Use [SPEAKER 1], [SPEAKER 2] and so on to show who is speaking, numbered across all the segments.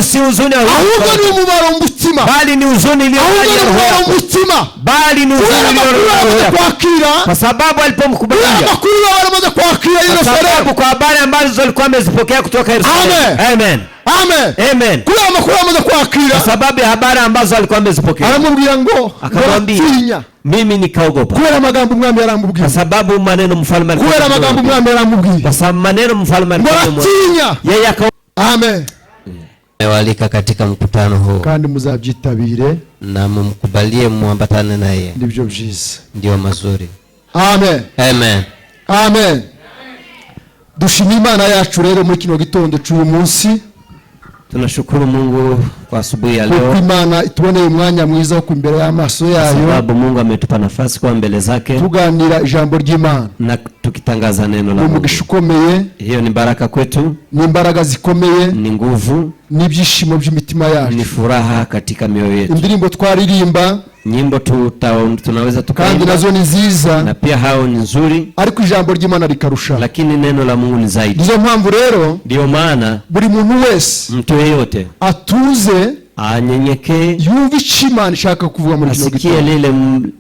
[SPEAKER 1] si huzuni
[SPEAKER 2] ahubwo ni umubaro mu mutima,
[SPEAKER 1] bali ni huzuni iliyo ndani ya roho yako, bali ni huzuni iliyo
[SPEAKER 2] kwakira,
[SPEAKER 1] kwa sababu alipomkubalia,
[SPEAKER 2] makuru baramaze kwakira
[SPEAKER 1] Yerusalemu, kwa habari ambazo alikuwa amezipokea kutoka Yerusalemu. Amen.
[SPEAKER 2] Amen.
[SPEAKER 1] Amen.
[SPEAKER 2] Kwa makuru baramaze kwakira,
[SPEAKER 1] kwa sababu ya habari ambazo alikuwa amezipokea,
[SPEAKER 2] aramubwira ngo
[SPEAKER 1] akamwambia mimi nikaogopa,
[SPEAKER 2] kwa magambo mwami yaramubwira,
[SPEAKER 1] kwa sababu maneno mfalme alikuwa,
[SPEAKER 2] kwa magambo mwami yaramubwira,
[SPEAKER 1] kwa sababu maneno mfalme alikuwa, yeye akaogopa.
[SPEAKER 2] Amen.
[SPEAKER 3] Walika katika mkutano huu
[SPEAKER 2] kandi muzabyitabire
[SPEAKER 3] na mumkubalie muambatane naye,
[SPEAKER 2] ndivyo byiza,
[SPEAKER 3] ndio mazuri.
[SPEAKER 2] Amen.
[SPEAKER 3] Amen.
[SPEAKER 2] Amen. Dushima Imana yacu rero muri kino gitondo cy'uyu munsi.
[SPEAKER 1] Tunashukuru Mungu kwa asubuhi ya leo,
[SPEAKER 2] kwa Imana ituboneye umwanya mwiza wo kumbere y'amaso yayo,
[SPEAKER 1] sababu Mungu ametupa nafasi kwa mbele zake
[SPEAKER 2] tuganira ijambo ry'Imana na
[SPEAKER 1] tukitangaza neno la Mungu.
[SPEAKER 2] Umugishukomeye,
[SPEAKER 1] hiyo ni baraka kwetu,
[SPEAKER 2] ni imbaraga zikomeye,
[SPEAKER 1] ni nguvu,
[SPEAKER 2] ni byishimo by'imitima yacu,
[SPEAKER 1] ni furaha katika mioyo yetu.
[SPEAKER 2] Indirimbo twaririmba,
[SPEAKER 1] nyimbo tunaweza tukaimba,
[SPEAKER 2] kandi nazo ni nziza,
[SPEAKER 1] na pia hao ni nzuri,
[SPEAKER 2] ariko ijambo ry'Imana rikarusha,
[SPEAKER 1] lakini neno la Mungu ni zaidi.
[SPEAKER 2] Ndizo mpamvu rero,
[SPEAKER 1] ndio maana
[SPEAKER 2] buri muntu wese,
[SPEAKER 1] mtu yeyote
[SPEAKER 2] atuze,
[SPEAKER 1] anyenyekee,
[SPEAKER 2] yumve icyo Imana ishaka kuvuga muri kino
[SPEAKER 1] gitondo, asikie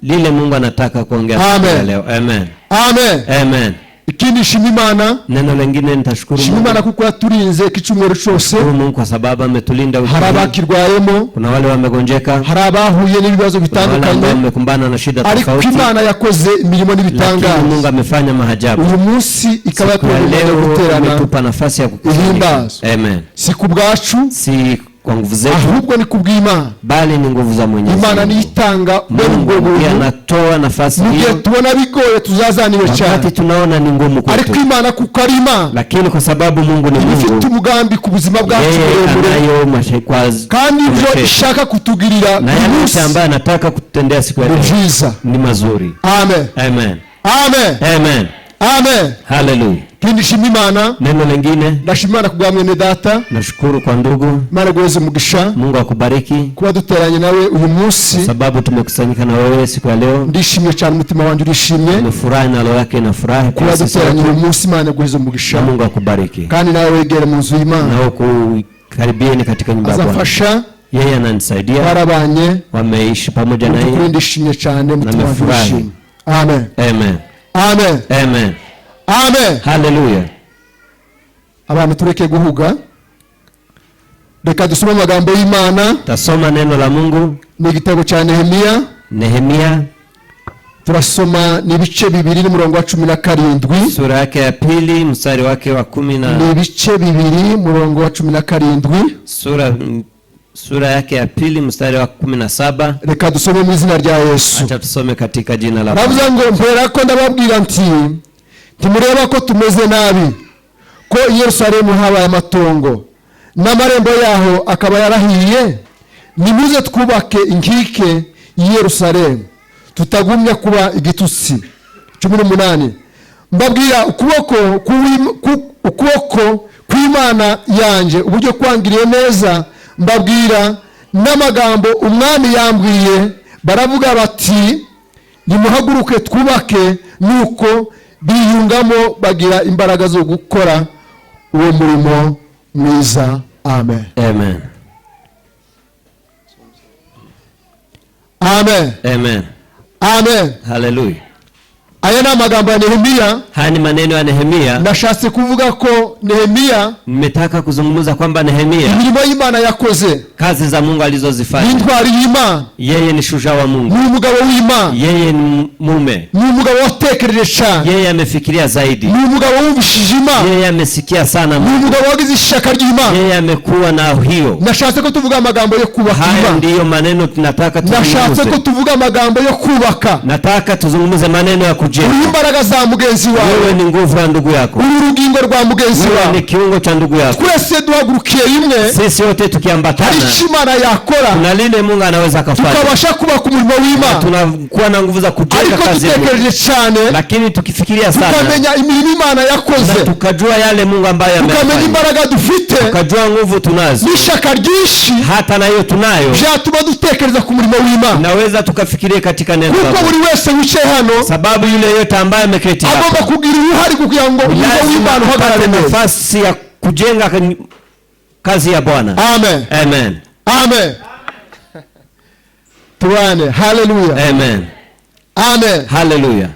[SPEAKER 1] lile Mungu anataka kuongea leo. Amen.
[SPEAKER 2] Amen.
[SPEAKER 1] Amen.
[SPEAKER 2] Ikindi shima Imana,
[SPEAKER 1] neno lingine nitashukuru
[SPEAKER 2] Mungu. Imana kuko yaturinze kicyumweru cyose.
[SPEAKER 1] Mungu kwa sababu ametulinda wiki.
[SPEAKER 2] Harabakirwayemo,
[SPEAKER 1] kuna wale wamegonjeka,
[SPEAKER 2] harabahuye n'ibibazo bitandukanye,
[SPEAKER 1] wamekumbana na shida tofauti,
[SPEAKER 2] ariko Imana yakoze imirimo n'ibitangaza.
[SPEAKER 1] Mungu amefanya maajabu.
[SPEAKER 2] Uyu munsi ikaba
[SPEAKER 1] leo ametupa nafasi ya kukuhimbaza. Amen.
[SPEAKER 2] Si kubwacu,
[SPEAKER 1] si kwa nguvu zetu,
[SPEAKER 2] ahubwo ni kubw'Imana,
[SPEAKER 1] bali ni nguvu za Mwenyezi Mungu. Imana
[SPEAKER 2] nitanga
[SPEAKER 1] Mungu anatoa nafasi hiyo.
[SPEAKER 2] Ngiye tubona bigoye tuzazaniwe cyane,
[SPEAKER 1] wakati tunaona ni ngumu kwetu,
[SPEAKER 2] ariko Imana kuko ari Imana,
[SPEAKER 1] lakini kwa sababu Mungu ni Mungu,
[SPEAKER 2] ifite umugambi ku buzima bwacu
[SPEAKER 1] buremure,
[SPEAKER 2] kandi ibyo ishaka kutugirira
[SPEAKER 1] na yale ambayo anataka kutendea siku ya leo ni mazuri. Amen. Amen.
[SPEAKER 2] Amen.
[SPEAKER 1] Amen.
[SPEAKER 2] Amen.
[SPEAKER 1] Hallelujah.
[SPEAKER 2] Kindi shima Imana,
[SPEAKER 1] neno lingine
[SPEAKER 2] ndashimana kubwa mwene data,
[SPEAKER 1] nashukuru kwa ndugu,
[SPEAKER 2] Imana gweze mugisha,
[SPEAKER 1] Mungu akubariki
[SPEAKER 2] kuba duteranye nawe uyu munsi,
[SPEAKER 1] kwa sababu tumekusanyika na wewe siku ya leo.
[SPEAKER 2] Ndishimye cyane, umutima wanjye urishimye,
[SPEAKER 1] nimefurahi na roho yake inafurahi
[SPEAKER 2] kuba duteranye uyu munsi. Imana gweze mugisha,
[SPEAKER 1] Mungu akubariki,
[SPEAKER 2] kandi nawe wegere mu nzu y'Imana,
[SPEAKER 1] na ukaribieni katika nyumba yako. Azafasha, yeye ananisaidia, barabanye, wameishi pamoja na yeye, ndishimye cyane, umutima wanjye urishimye. Amen. Amen. Amen. Amen. Amen. Hallelujah. Abantu tureke guhuga, reka dusome amagambo y'Imana. Tasoma neno la Mungu, ni igitabo cya Nehemia. Nehemia turasoma ni ibice 2 n'umurongo wa 17, sura yake ya pili mstari wake wa 10, ni ibice 2 umurongo wa 17, sura yake ya pili mstari wa 17. Reka dusome mu izina rya Yesu. Acha tusome katika jina la Bwana. Navuze ngo mpera ko ndababwira ntimureba ko tumeze nabi, ko i Yerusalemu habaye amatongo n'amarembo yaho akaba yarahiye. Nimuze twubake inkike i Yerusalemu, tutagumya kuba igitutsi. 18 mbabwira ukuboko kw'Imana yanje uburyo kwangiriye neza. Mbabwira n'amagambo umwami yambwiye, baravuga bati nimuhaguruke twubake, nuko biyungamo bagira imbaraga zo gukora uwo murimo mwiza. Amen. Amen. Amen. Amen. Amen. Hallelujah. Aya ni amagambo ya Nehemia. Haya ni maneno ya Nehemia. Nashatse kuvuga ko Nehemia, nimetaka kuzungumza kwamba Nehemia, imirimo y'Imana yakoze, kazi za Mungu alizozifanya, intwari y'Imana, yeye ni shujaa wa Mungu, ni umugabo w'Imana, yeye ni mume, ni umugabo watekereje cyane, yeye amefikiria zaidi, ni umugabo wumvishije Imana, yeye amesikia sana, ni umugabo wagize ishaka ry'Imana, yeye amekuwa na hiyo. Nashatse ko tuvuga amagambo yo kubaka Imana. Haya ndiyo maneno tunataka tuzungumze. Nashatse ko tuvuga amagambo yo kubaka. Nataka tuzungumze maneno ya imbaraga za mugenzi wawe. Wewe ni nguvu ya ndugu yako, uri rugingo rwa mugenzi wawe, wewe ni kiungo cha ndugu yako. Twese duhagurukiye imwe, sisi wote tukiambatana, ishimana yakora, na lile Mungu anaweza kufanya, tukabasha kuba ku murimo w'Imana, tunakuwa na nguvu za kujenga kazi yetu. Lakini tukifikiria sana, tukamenya imirimo Imana yakoze, na tukajua yale Mungu ambaye amefanya, tukamenya imbaraga dufite, tukajua nguvu tunazo, nishaka ryinshi, hata na hiyo tunayo, byatuma dutekereza ku murimo w'Imana. Naweza tukafikiria katika neno lako, kuko buri wese wicaye hano, sababu yule yote ambaye ameketi hapa agomba kugira uruhare kugira ngo umurimo w'Imana uhagarare nafasi ya kujenga kazi ya Bwana.
[SPEAKER 2] Amen.
[SPEAKER 1] Amen.
[SPEAKER 2] Amen. Tuane. Hallelujah.
[SPEAKER 1] Amen.
[SPEAKER 2] Amen.
[SPEAKER 1] Hallelujah.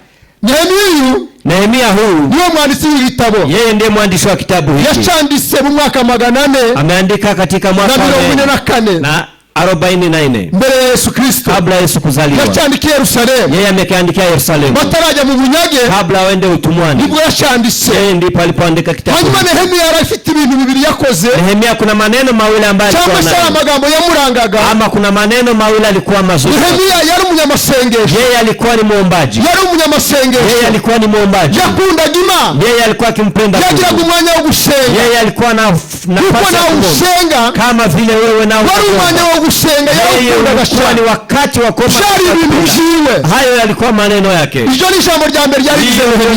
[SPEAKER 2] Nehemia
[SPEAKER 1] huyu
[SPEAKER 2] ndio mwandishi wa kitabu.
[SPEAKER 1] Yeye ndiye mwandishi wa kitabu hiki.
[SPEAKER 2] Yachandise mu mwaka 400.
[SPEAKER 1] Ameandika katika mwaka
[SPEAKER 2] 44
[SPEAKER 1] na 44
[SPEAKER 2] mbele ya Yesu Kristo,
[SPEAKER 1] kabla Yesu kuzaliwa.
[SPEAKER 2] Yachandikia Yerusalemu.
[SPEAKER 1] Yeye amekiandikia Yerusalemu.
[SPEAKER 2] Bataraja mu bunyage,
[SPEAKER 1] kabla waende utumwani.
[SPEAKER 2] Ndipo yachandise.
[SPEAKER 1] Yeye ndipo alipoandika kitabu.
[SPEAKER 2] Hanyuma Nehemia arafite ibintu bibiri yakoze.
[SPEAKER 1] Nehemia kuna maneno mawili ambayo alikuwa nayo.
[SPEAKER 2] Cyangwa magambo yamurangaga.
[SPEAKER 1] Ama kuna maneno mawili alikuwa mazuri.
[SPEAKER 2] Nehemia yari umunyamasengesho.
[SPEAKER 1] Yeye alikuwa ni muombaji.
[SPEAKER 2] Yari umunyamasengesho.
[SPEAKER 1] Yeye alikuwa ni muombaji.
[SPEAKER 2] Yakunda gima.
[SPEAKER 1] Yeye alikuwa akimpenda Mungu.
[SPEAKER 2] Yagira umwanya wo gusenga.
[SPEAKER 1] Yeye alikuwa na nafasi ya kusenga kama vile wewe na
[SPEAKER 2] wari umwanya wo gusenga.
[SPEAKER 1] Ilikuwa ni wakati wa kuomba. Hayo yalikuwa maneno yake.
[SPEAKER 2] Hiyo ni jambo la mbele yake.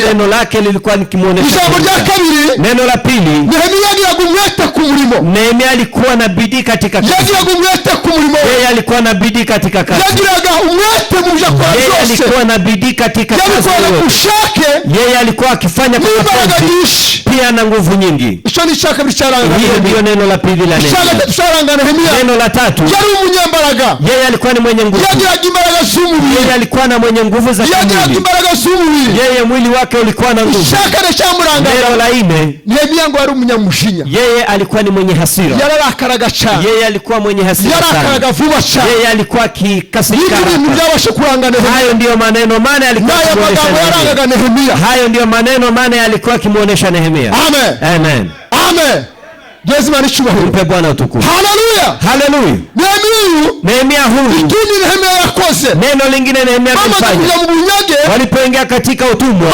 [SPEAKER 1] Neno lake lilikuwa likimuonesha.
[SPEAKER 2] Jambo la kabiri.
[SPEAKER 1] Neno la pili.
[SPEAKER 2] Nehemia aliyagumweta ku murimo.
[SPEAKER 1] Nehemia alikuwa na bidii katika kazi.
[SPEAKER 2] Yagumweta ku murimo.
[SPEAKER 1] Yeye alikuwa na bidii katika kazi.
[SPEAKER 2] Yagiraga umwete mu byakora byose.
[SPEAKER 1] Yeye alikuwa na bidii katika kazi.
[SPEAKER 2] Yagikora kushake.
[SPEAKER 1] Yeye alikuwa akifanya kwa mapenzi. Pia na nguvu nyingi.
[SPEAKER 2] Hicho ni chaka bicaranga.
[SPEAKER 1] Hiyo ndio neno la pili la Nehemia. Neno la tatu.
[SPEAKER 2] Yari umunyambaraga.
[SPEAKER 1] Yeye alikuwa ni mwenye nguvu. Yeye alikuwa na mwenye nguvu za kimwili. Yeye mwili wake ulikuwa na nguvu. Neno la nne.
[SPEAKER 2] Nehemia ngo ari umunyamushinya.
[SPEAKER 1] Yeye alikuwa ni mwenye hasira.
[SPEAKER 2] Yararakaraga cyane.
[SPEAKER 1] Yeye alikuwa mwenye hasira sana.
[SPEAKER 2] Yarakaraga vuba cyane.
[SPEAKER 1] Yeye alikuwa akikasirika.
[SPEAKER 2] Hayo
[SPEAKER 1] ndio maneno maana alikuwa akimuonesha
[SPEAKER 2] Nehemia.
[SPEAKER 1] Hayo ndio maneno maana alikuwa akimuonesha Nehemia.
[SPEAKER 2] Amen.
[SPEAKER 1] Amen.
[SPEAKER 2] Amen. Yesu manichubaho.
[SPEAKER 1] Mpe Bwana utukufu.
[SPEAKER 2] Hallelujah.
[SPEAKER 1] Hallelujah. Nehemia huyu.
[SPEAKER 2] Ikindi Nehemia yakoze.
[SPEAKER 1] Neno lingine Nehemia alifanya. Walipoingia katika utumwa.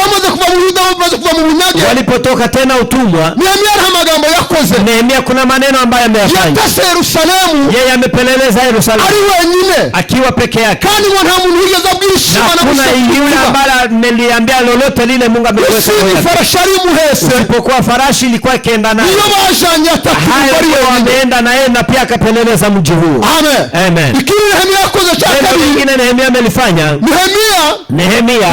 [SPEAKER 1] Walipotoka tena utumwa.
[SPEAKER 2] Nehemia ana magambo yakoze.
[SPEAKER 1] Nehemia kuna maneno ambayo ameyafanya.
[SPEAKER 2] Yatase Yerusalemu.
[SPEAKER 1] Yeye amepeleleza Yerusalemu.
[SPEAKER 2] Ari wenyine.
[SPEAKER 1] Akiwa peke yake.
[SPEAKER 2] Kandi ngo nta muntu yigeze abwishima
[SPEAKER 1] na kuna yule ambaye niliambia lolote lile Mungu amekuweka moyo.
[SPEAKER 2] Farashari muhese.
[SPEAKER 1] Isipokuwa farashi ilikuwa ikienda naye.
[SPEAKER 2] Niyo bajanye
[SPEAKER 1] ameenda na yeye na pia akapeleleza mji huu.
[SPEAKER 2] Amen.
[SPEAKER 1] Amen.
[SPEAKER 2] Ikindi Nehemia yakoze cyane.
[SPEAKER 1] Nyingine Nehemia amelifanya. Nehemia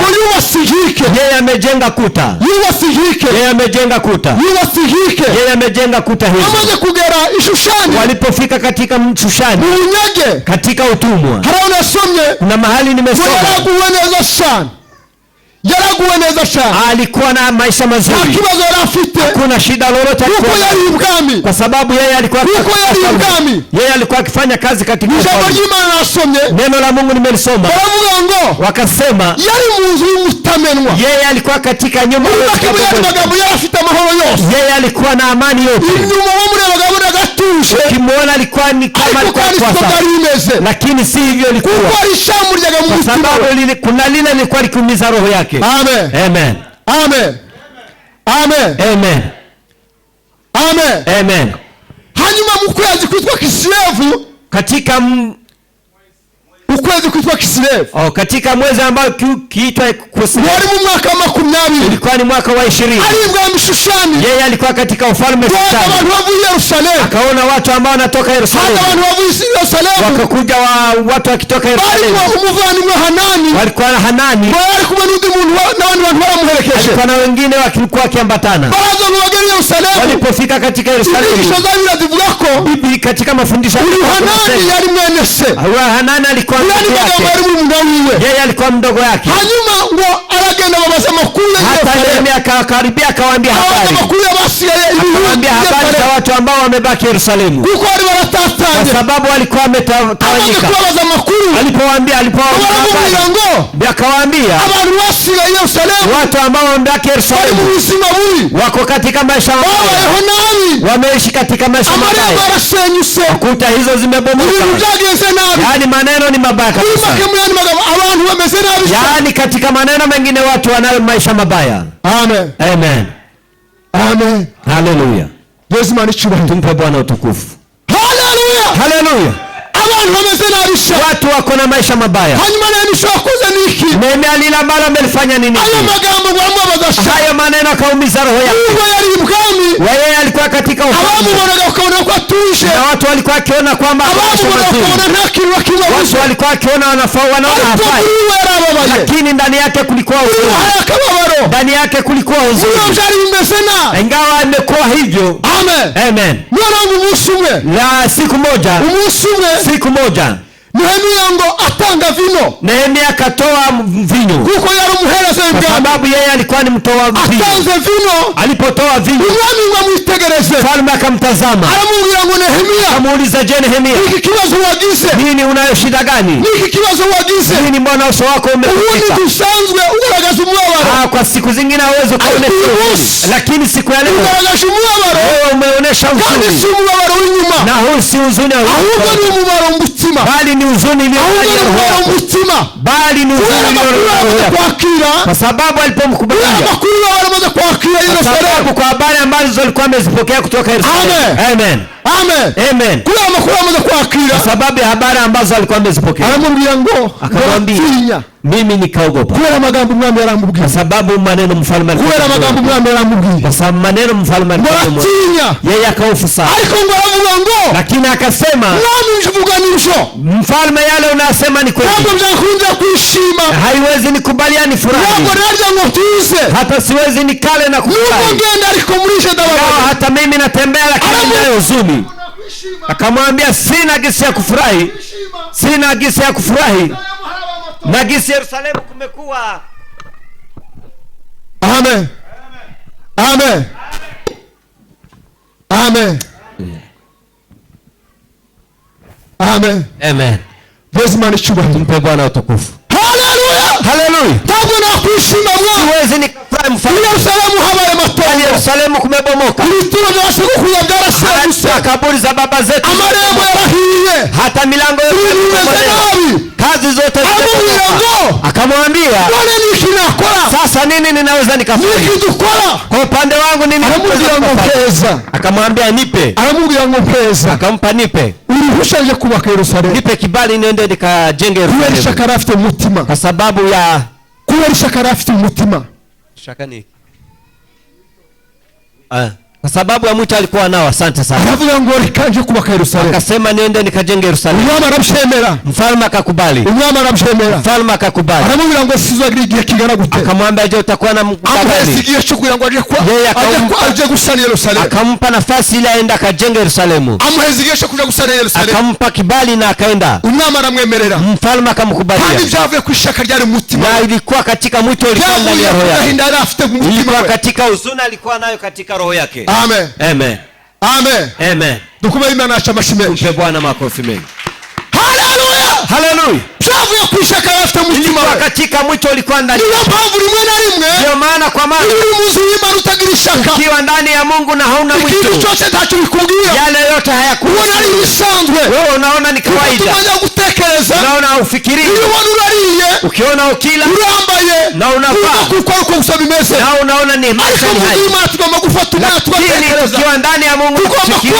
[SPEAKER 1] yeye amejenga kuta. Yeye amejenga kuta. Yeye amejenga kuta hizo.
[SPEAKER 2] Amaze kugera Ishushani.
[SPEAKER 1] Walipofika katika Shushani.
[SPEAKER 2] Unyage.
[SPEAKER 1] Katika utumwa.
[SPEAKER 2] Haraona somye.
[SPEAKER 1] Kuna mahali nimesoma.
[SPEAKER 2] Yaraguwe neza cyane.
[SPEAKER 1] Alikuwa na maisha mazuri.
[SPEAKER 2] Kibazo yarafite.
[SPEAKER 1] Kuna shida lolote
[SPEAKER 2] kuko yari ibwami.
[SPEAKER 1] Kwa sababu yeye alikuwa yeye alikuwa akifanya kazi katika
[SPEAKER 2] jambo ry'Imana nasomye.
[SPEAKER 1] Neno la Mungu nimelisoma.
[SPEAKER 2] Baravuga ngo
[SPEAKER 1] wakasema
[SPEAKER 2] yari mu nzu y'umutamenwa.
[SPEAKER 1] Yeye alikuwa katika nyumba
[SPEAKER 2] ya magambo yarafite amahoro yose.
[SPEAKER 1] Yeye alikuwa na amani yote.
[SPEAKER 2] Inyuma wo muri abagabo nagatuje.
[SPEAKER 1] Kimuona alikuwa ni kama alikuwa
[SPEAKER 2] kwa.
[SPEAKER 1] Lakini si hivyo ilikuwa.
[SPEAKER 2] Kuko alishamuryaga mu
[SPEAKER 1] mutima. Sababu kuna lile lilikuwa likiumiza roho yake.
[SPEAKER 2] Amen.
[SPEAKER 1] Amen.
[SPEAKER 2] Amen. Amen.
[SPEAKER 1] Amen.
[SPEAKER 2] Amen.
[SPEAKER 1] Amen.
[SPEAKER 2] Hanyuma mukwezi kwitwa Kislevu
[SPEAKER 1] katika
[SPEAKER 2] ukwezi kwitwa Kislevu.
[SPEAKER 1] Katika mwezi ambao kiitwa Kislevu.
[SPEAKER 2] Wali mu mwaka 20.
[SPEAKER 1] Ilikuwa ni mwaka wa 20.
[SPEAKER 2] Alibwa Mshushani.
[SPEAKER 1] Yeye alikuwa katika ufalme Shushani.
[SPEAKER 2] Watu wavu Yerusalemu.
[SPEAKER 1] Akaona watu ambao wanatoka Yerusalemu.
[SPEAKER 2] Hata watu wavu Yerusalemu.
[SPEAKER 1] Wakakuja watu wakitoka Yerusalemu.
[SPEAKER 2] Umuvandimwe Hanani.
[SPEAKER 1] Walikuwa na Hanani.
[SPEAKER 2] Wali kumanuzi muntu na watu waramuherekeje.
[SPEAKER 1] Alikuwa na wengine walikuwa wakiambatana.
[SPEAKER 2] Baraza luwageni Yerusalemu.
[SPEAKER 1] Walipofika katika Yerusalemu.
[SPEAKER 2] Ishazabira zivugako.
[SPEAKER 1] Bibi katika mafundisho.
[SPEAKER 2] Hanani yari mwene se.
[SPEAKER 1] Hanani alikuwa yeye alikuwa mdogo yake.
[SPEAKER 2] Hanyuma ngo aragenda babaza makuru ya
[SPEAKER 1] hata yeye akakaribia akawaambia habari. Akawaambia habari za watu ambao wamebaki Yerusalemu.
[SPEAKER 2] Kuko wali waratatanye.
[SPEAKER 1] Kwa sababu walikuwa wametawanyika. Alipowaambia akawaambia
[SPEAKER 2] abantu wasiga Yerusalemu.
[SPEAKER 1] Watu ambao wamebaki Yerusalemu wako katika maisha mabaya. Wameishi katika maisha mabaya. Kuta hizo zimebomoka. Yaani maneno ni mabaya kabisa. Yaani katika maneno mengine watu wanayo maisha mabaya.
[SPEAKER 2] Amen.
[SPEAKER 1] Amen.
[SPEAKER 2] Amen.
[SPEAKER 1] Hallelujah.
[SPEAKER 2] Yesu manichubaho.
[SPEAKER 1] Tumpe Bwana utukufu.
[SPEAKER 2] Hallelujah.
[SPEAKER 1] Hallelujah.
[SPEAKER 2] abantu bameze nabisha,
[SPEAKER 1] watu wako na maisha mabaya.
[SPEAKER 2] hanyuma Nehemia wakoze niki?
[SPEAKER 1] Nehemia lile ambalo amelifanya nini?
[SPEAKER 2] Ayo magambo bamwabaza,
[SPEAKER 1] hayo maneno akaumiza roho yake.
[SPEAKER 2] Uwo yari ibwami,
[SPEAKER 1] Yeye alikuwa katika ufalme,
[SPEAKER 2] abamubonaga bakabona ko atuje,
[SPEAKER 1] na watu walikuwa wakiona kwamba
[SPEAKER 2] abamubonaga nta kintu bakibabuza,
[SPEAKER 1] watu walikuwa wakiona wanaona hafai, lakini ndani yake kulikuwa huzuni, ndani yake kulikuwa huzuni, ingawa imekuwa hivyo. Amen. Na siku moja
[SPEAKER 2] Nehemia ngo atanga vino.
[SPEAKER 1] Nehemia akatoa vinyo.
[SPEAKER 2] Kuko yari umuhereza
[SPEAKER 1] w'ibwami. Kwa sababu yeye alikuwa ni mtoa vinyo.
[SPEAKER 2] Atanze vino.
[SPEAKER 1] Alipotoa vinyo,
[SPEAKER 2] umwami amwitegereze.
[SPEAKER 1] Mfalme akamtazama.
[SPEAKER 2] Aramubwira ngo Nehemia.
[SPEAKER 1] Akamuuliza, je, Nehemia,
[SPEAKER 2] niki kibazo wagize?
[SPEAKER 1] Nini unayo shida gani?
[SPEAKER 2] Niki kibazo wagize?
[SPEAKER 1] Nini mbona uso wako umepita?
[SPEAKER 2] Ubundi dusanzwe ugaragaza umubabaro.
[SPEAKER 1] Kwa siku zingine hauwezi kuonesha huzuni, lakini siku ya leo
[SPEAKER 2] ugaragaza umubabaro.
[SPEAKER 1] Wewe umeonesha huzuni.
[SPEAKER 2] Kandi si umubabaro w'inyuma.
[SPEAKER 1] Na huu si huzuni
[SPEAKER 2] ahubwo ni umubabaro w'umutima.
[SPEAKER 1] Bali ni huzuni iliyo ndani ya roho yako. Bali ni huzuni iliyo kwakira. Kwa sababu alipomkubalia. Kwa sababu kwa habari ambazo alikuwa amezipokea kutoka Yerusalemu. Amen.
[SPEAKER 2] Amen.
[SPEAKER 1] Amen.
[SPEAKER 2] Kwa makuru amaze kwakira.
[SPEAKER 1] Kwa sababu ya habari ambazo alikuwa amezipokea.
[SPEAKER 2] Aramubwira ngo,
[SPEAKER 1] akamwambia, mimi nikaogopa.
[SPEAKER 2] Kubera magambo mwami yaramubwiye.
[SPEAKER 1] Kwa sababu maneno mfalme alikuwa.
[SPEAKER 2] Kubera magambo mwami yaramubwiye.
[SPEAKER 1] Kwa sababu maneno mfalme alikuwa. Yeye akahofu sana.
[SPEAKER 2] Ariko ngo aravuga ngo,
[SPEAKER 1] lakini akasema,
[SPEAKER 2] mwami njivuganisho.
[SPEAKER 1] Mfalme, yale unasema ni kweli.
[SPEAKER 2] Ntabwo byakunda kwishima.
[SPEAKER 1] Haiwezi nikubaliana ni furahi.
[SPEAKER 2] Ntabwo narya ngo tuze.
[SPEAKER 1] Hata siwezi nikale na kufurahi.
[SPEAKER 2] Nuko ngenda ariko murishe ndababara.
[SPEAKER 1] Hata mimi natembea lakini ninayo huzuni. Akamwambia, sina gisi ya kufurahi. Sina gisi ya kufurahi. Na gisi Yerusalemu kumekuwa.
[SPEAKER 2] Amen. Amen. Amen. Amen.
[SPEAKER 1] Amen.
[SPEAKER 2] Bwana chubahiro.
[SPEAKER 1] Tumpe Bwana utukufu.
[SPEAKER 2] Hallelujah.
[SPEAKER 1] Hallelujah.
[SPEAKER 2] Ntabwo nakwishima mwa.
[SPEAKER 1] Siwezi nikafurahi mfalme.
[SPEAKER 2] Yerusalemu habaye matongo.
[SPEAKER 1] Yerusalemu kumebomoka.
[SPEAKER 2] Ibituro byashuku byarasenyutse.
[SPEAKER 1] Kaburi za baba zetu.
[SPEAKER 2] Amarembo yarahiye.
[SPEAKER 1] Hata milango yote
[SPEAKER 2] imebomoka.
[SPEAKER 1] Kazi zote zimebomoka. Akamwambia,
[SPEAKER 2] Bwana niki nakora?
[SPEAKER 1] Sasa nini ninaweza nikafanya?
[SPEAKER 2] Niki dukora?
[SPEAKER 1] Kwa upande wangu nini?
[SPEAKER 2] Aramubwira ngo pesa.
[SPEAKER 1] Akamwambia, nipe.
[SPEAKER 2] Aramubwira ngo pesa.
[SPEAKER 1] Akampa, nipe.
[SPEAKER 2] Uruhusha kubaka Yerusalemu.
[SPEAKER 1] Nipe kibali niende nikajenge Yerusalemu.
[SPEAKER 2] Kubera ishaka rafite umutima.
[SPEAKER 1] Kwa sababu ya
[SPEAKER 2] kubera ishaka rafite umutima.
[SPEAKER 1] Shaka ni kwa sababu ya mwito alikuwa nao. Asante sana.
[SPEAKER 2] Aravuga ngo rikanje kubaka Yerusalemu.
[SPEAKER 1] Akasema niende nikajenge Yerusalemu.
[SPEAKER 2] Umwami arabyemera.
[SPEAKER 1] Mfalme akakubali.
[SPEAKER 2] Umwami arabyemera.
[SPEAKER 1] Mfalme akakubali.
[SPEAKER 2] Aramubwira ngo sizagira igihe kingana gute.
[SPEAKER 1] Akamwambia, je, utakuwa na muda gani?
[SPEAKER 2] Amesigia cyo kugira ngo aje gusana Yerusalemu.
[SPEAKER 1] Akampa nafasi ile aenda akajenge Yerusalemu.
[SPEAKER 2] Amesigia cyo kuja gusana Yerusalemu.
[SPEAKER 1] Akampa kibali na akaenda.
[SPEAKER 2] Umwami aramwemerera.
[SPEAKER 1] Mfalme akamkubalia.
[SPEAKER 2] Kandi byavuye ku ishaka ryari mutima.
[SPEAKER 1] Na ilikuwa katika mwito ulikuwa ndani ya roho yake. Ilikuwa katika huzuni alikuwa nayo katika roho yake.
[SPEAKER 2] Amen.
[SPEAKER 1] Amen.
[SPEAKER 2] Amen.
[SPEAKER 1] Amen.
[SPEAKER 2] Dukume Imana acha mashimenshi.
[SPEAKER 1] Mpe Bwana makofi mengi.
[SPEAKER 2] Hallelujah.
[SPEAKER 1] Hallelujah.
[SPEAKER 2] Byavuye ku ishaka rafite mutima.
[SPEAKER 1] Ilikuwa katika mwito ulikuwa ndani.
[SPEAKER 2] Ndio mpamvu rimwe na rimwe.
[SPEAKER 1] Ndio maana kwa maana
[SPEAKER 2] uri muzi w'Imana utagira ishaka.
[SPEAKER 1] Ukiwa ndani ya Mungu na hauna mwito.
[SPEAKER 2] Kitu chochote ntacyo bikubwira.
[SPEAKER 1] Yale yote hayakuwa.
[SPEAKER 2] Ubona ari bisanzwe.
[SPEAKER 1] Wewe unaona ni kawaida.
[SPEAKER 2] Unaanza kutekereza.
[SPEAKER 1] Unaona ufikiri.
[SPEAKER 2] Ubona urariye.
[SPEAKER 1] Ukiona ukila.
[SPEAKER 2] Urambaye.
[SPEAKER 1] Na unafaa.
[SPEAKER 2] Uko gusaba imese.
[SPEAKER 1] Na unaona ni maisha ni haya.
[SPEAKER 2] Imana tugomba gufata umwana tugatekereza.
[SPEAKER 1] Ukiwa ndani ya Mungu
[SPEAKER 2] unafikiri.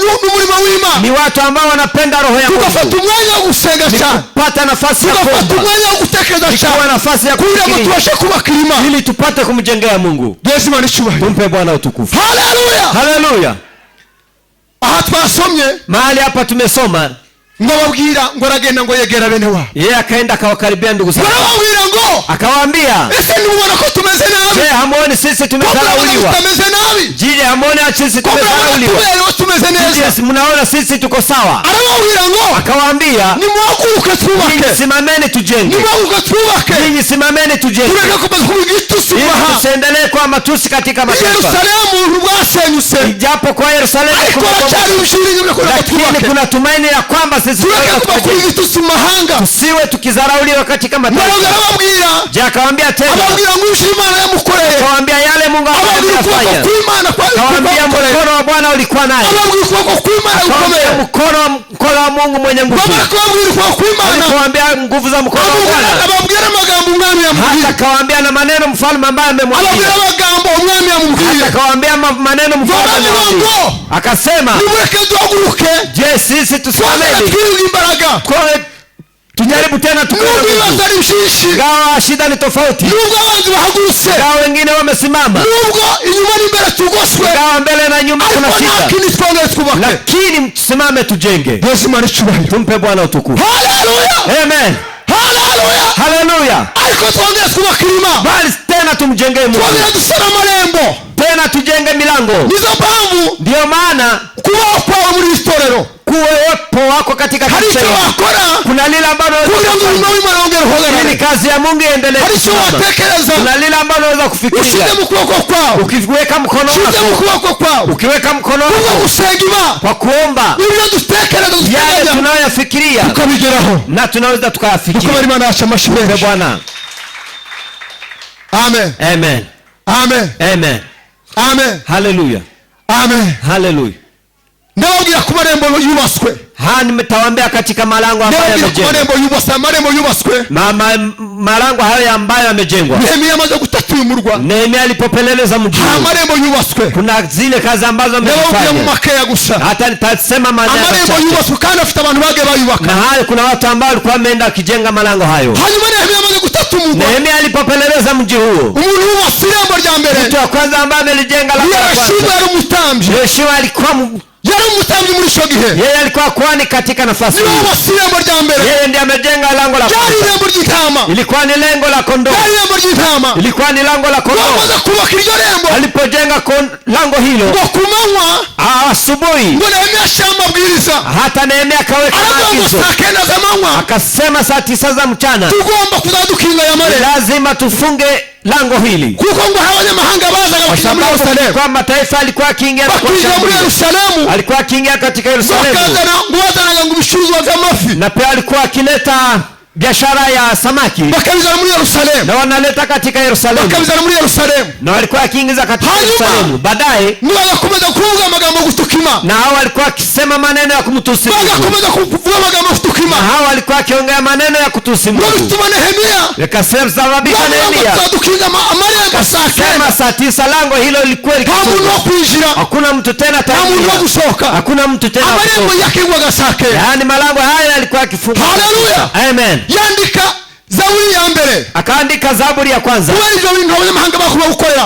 [SPEAKER 2] N'umurimo w'Imana.
[SPEAKER 1] Ni watu ambao wanapenda roho ya Mungu.
[SPEAKER 2] Ugafata umwanya wo gusenga cyane.
[SPEAKER 1] Pata nafasi ya
[SPEAKER 2] kuomba. Umwanya wo gutekereza cyane.
[SPEAKER 1] Kwa nafasi ya
[SPEAKER 2] kufikiri. Tubashe kubaka Imana.
[SPEAKER 1] Ili tupate kumjengea Mungu.
[SPEAKER 2] Yesu Imana ishubahiro.
[SPEAKER 1] Tumpe Bwana utukufu.
[SPEAKER 2] Hallelujah.
[SPEAKER 1] Hallelujah.
[SPEAKER 2] Aha twasomye.
[SPEAKER 1] Mahali hapa tumesoma.
[SPEAKER 2] Ngo babwira ngo aragenda ngo yegera bene wa.
[SPEAKER 1] Yeye akaenda akawakaribia ndugu zake.
[SPEAKER 2] Babwira ngo
[SPEAKER 1] akawaambia,
[SPEAKER 2] ese nimuona ko tumeze nabi?
[SPEAKER 1] Je, hamuoni sisi tumezarauliwa?
[SPEAKER 2] Tumeze nabi.
[SPEAKER 1] Je, hamuoni sisi tumezarauliwa?
[SPEAKER 2] Tumeze neza.
[SPEAKER 1] Je, mnaona sisi tuko sawa?
[SPEAKER 2] Arababwira ngo
[SPEAKER 1] akawaambia,
[SPEAKER 2] nimwaguruke twubake.
[SPEAKER 1] Simameni tujenge.
[SPEAKER 2] Nimwaguruke twubake.
[SPEAKER 1] Ninyi simameni tujenge.
[SPEAKER 2] Tureke kubaza kubigitusi
[SPEAKER 1] maha. Tusiendelee kwa matusi katika mataifa.
[SPEAKER 2] Yerusalemu rwasenyuse.
[SPEAKER 1] Ijapo kwa Yerusalemu lakini kuna tumaini ya kwamba sisi
[SPEAKER 2] mahanga.
[SPEAKER 1] Tusiwe tukizarauliwa katika mataifa.
[SPEAKER 2] arababwira.
[SPEAKER 1] Je, akawaambia tena.
[SPEAKER 2] Ababwira ngo Imana yamukoreye.
[SPEAKER 1] Akawaambia yale Mungu amefanya. Akawaambia mkono wa Bwana ulikuwa naye.
[SPEAKER 2] Ababwira ukuboko kw'Imana gukomeye.
[SPEAKER 1] Mkono wa Mungu mwenye nguvu. Akawaambia nguvu za mkono wa Bwana.
[SPEAKER 2] Ababwira amagambo umwami yamubwiye.
[SPEAKER 1] Hata akawaambia na maneno mfalme ambaye amemwambia.
[SPEAKER 2] Ababwira amagambo umwami yamubwiye.
[SPEAKER 1] Hata akawaambia maneno mfalme amemwambia. Akasema,
[SPEAKER 2] nimureke duhaguruke.
[SPEAKER 1] Je, sisi tusimame
[SPEAKER 2] imbaraga.
[SPEAKER 1] Tujaribu tena gawa shida ni tofauti.
[SPEAKER 2] Nubwo abanzi bahagurutse.
[SPEAKER 1] Gawa wengine wamesimama.
[SPEAKER 2] Nubwo inyuma n'imbere tugoswe.
[SPEAKER 1] Gawa mbele na nyuma kuna shida. Lakini tusimame tujenge. Tumpe Bwana utukufu.
[SPEAKER 2] Hallelujah.
[SPEAKER 1] Amen.
[SPEAKER 2] Hallelujah.
[SPEAKER 1] Hallelujah.
[SPEAKER 2] Ariko twongere twubaka irima.
[SPEAKER 1] Bali tena tumjengee Mungu.
[SPEAKER 2] Twongere dusana amarembo.
[SPEAKER 1] Tena tujenge milango.
[SPEAKER 2] Nizo mpamvu.
[SPEAKER 1] Ndio maana
[SPEAKER 2] kubaho kwawe muri itorero.
[SPEAKER 1] Kuwepo wako katika kanisa. Kuna lile ambalo ili kazi ya Mungu iendelee. Kuna lile ambalo unaweza kufikiria. Ukiweka mkono wako. Ukiweka mkono wako kwa kuomba. Yale tunayofikiria na tunaweza tukayafikiria. Bwana.
[SPEAKER 2] Amen.
[SPEAKER 1] Amen.
[SPEAKER 2] Amen.
[SPEAKER 1] Amen.
[SPEAKER 2] Amen.
[SPEAKER 1] Hallelujah.
[SPEAKER 2] Amen.
[SPEAKER 1] Hallelujah.
[SPEAKER 2] Ndababwira ku marembo yubaswe.
[SPEAKER 1] Nimetawaambia katika malango ambayo yamejengwa.
[SPEAKER 2] Marembo yubaswe.
[SPEAKER 1] Malango hayo ambayo yamejengwa.
[SPEAKER 2] Nehemia amaze gutata uyu murwa.
[SPEAKER 1] Nehemia alipopeleleza mji.
[SPEAKER 2] Marembo yubaswe.
[SPEAKER 1] Kuna zile kazi ambazo amefanya.
[SPEAKER 2] Mu Makeya gusa.
[SPEAKER 1] Hata nitasema maneno.
[SPEAKER 2] Marembo yubaswe kandi afite abantu bage bayubaka.
[SPEAKER 1] Na hayo kuna watu ambao walikuwa wameenda kijenga malango hayo.
[SPEAKER 2] Hanyuma Nehemia amaze gutata umurwa.
[SPEAKER 1] Nehemia alipopeleleza mji huo.
[SPEAKER 2] Umuntu wubaswe irembo rya mbere.
[SPEAKER 1] Mtu wa kwanza ambaye amelijenga la kwanza.
[SPEAKER 2] Yoshua yari umutambyi.
[SPEAKER 1] Yoshua alikuwa
[SPEAKER 2] yari umutambyi muri ico gihe.
[SPEAKER 1] Yeye alikuwa kwani katika nafasi hiyo.
[SPEAKER 2] Irembo rya mbere.
[SPEAKER 1] Yeye ndiye amejenga lango la kwanza.
[SPEAKER 2] Irembo ry'intama.
[SPEAKER 1] Ilikuwa ni lengo la kondoo.
[SPEAKER 2] Irembo ry'intama.
[SPEAKER 1] Ilikuwa ni lango la kondoo.
[SPEAKER 2] Wamaze kubaka iryo rembo.
[SPEAKER 1] Alipojenga lango hilo.
[SPEAKER 2] Ngo kumanywa.
[SPEAKER 1] Asubuhi.
[SPEAKER 2] Ngo Nehemia shamba bwiriza.
[SPEAKER 1] Hata Nehemia akaweka maagizo. Akasema saa 9 za mchana.
[SPEAKER 2] Tugomba kuzadukinga ya mare.
[SPEAKER 1] Lazima tufunge lango hili.
[SPEAKER 2] Kuko ngo abanyamahanga bazaga
[SPEAKER 1] kuja muri Yerusalemu. Kwa mataifa alikuwa akiingia
[SPEAKER 2] muri Yerusalemu.
[SPEAKER 1] Alikuwa akiingia katika Yerusalemu.
[SPEAKER 2] Wakazana ngo bishuzwa vy'amafi.
[SPEAKER 1] Na pia alikuwa akileta biashara ya samaki.
[SPEAKER 2] Bakabizana muri Yerusalemu.
[SPEAKER 1] Na wanaleta katika Yerusalemu.
[SPEAKER 2] Bakabizana muri Yerusalemu.
[SPEAKER 1] Na walikuwa akiingiza katika Yerusalemu. Baadaye
[SPEAKER 2] ni wakakomeza kuvuga amagambo gutukima.
[SPEAKER 1] Na hao walikuwa akisema maneno ya kumtusi Mungu.
[SPEAKER 2] Wakakomeza kuvuga amagambo gutukima.
[SPEAKER 1] Na hao walikuwa akiongea maneno ya kutusi Mungu.
[SPEAKER 2] Wakatuma Nehemia.
[SPEAKER 1] Yakasema sababisha Nehemia. Akasema saa 9 lango hilo lilikuwa
[SPEAKER 2] likifunga.
[SPEAKER 1] Hakuna mtu tena
[SPEAKER 2] kusoka.
[SPEAKER 1] Hakuna mtu tena kusoka.
[SPEAKER 2] Amarembo yakingwa gasake.
[SPEAKER 1] Yaani malango haya yalikuwa yakifungwa.
[SPEAKER 2] Hallelujah.
[SPEAKER 1] Amen.
[SPEAKER 2] Yandika Zaburi ya mbere.
[SPEAKER 1] Akaandika Zaburi ya kwanza.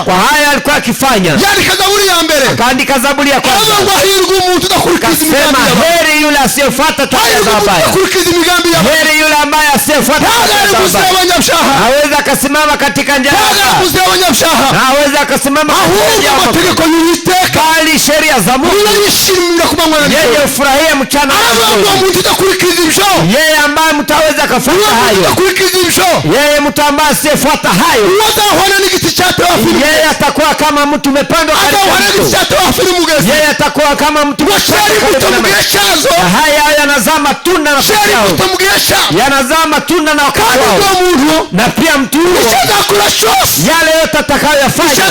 [SPEAKER 1] Kwa haya alikuwa akifanya.
[SPEAKER 2] Yandika Zaburi ya mbere.
[SPEAKER 1] Akaandika Zaburi ya kwanza. Akasema heri yule asiyefuata tabia za wabaya. Heri yule ambaye asiyefuata tabia za wabaya. Hawezi akasimama katika njia mbaya. Hawezi akasimama katika njia mbaya. Bali sheria za Mungu. Yeye hufurahia mchana. Yeye ambaye mtaweza kufuata hayo. Yeye mtu ambaye asiyefuata hayo. Yeye atakuwa kama mtu umepandwa karibu. Yeye atakuwa kama mtu haya yanazaa matunda na wakati wao. Yanazaa matunda na wakati wao. Na pia mtu yale yote atakayofanya.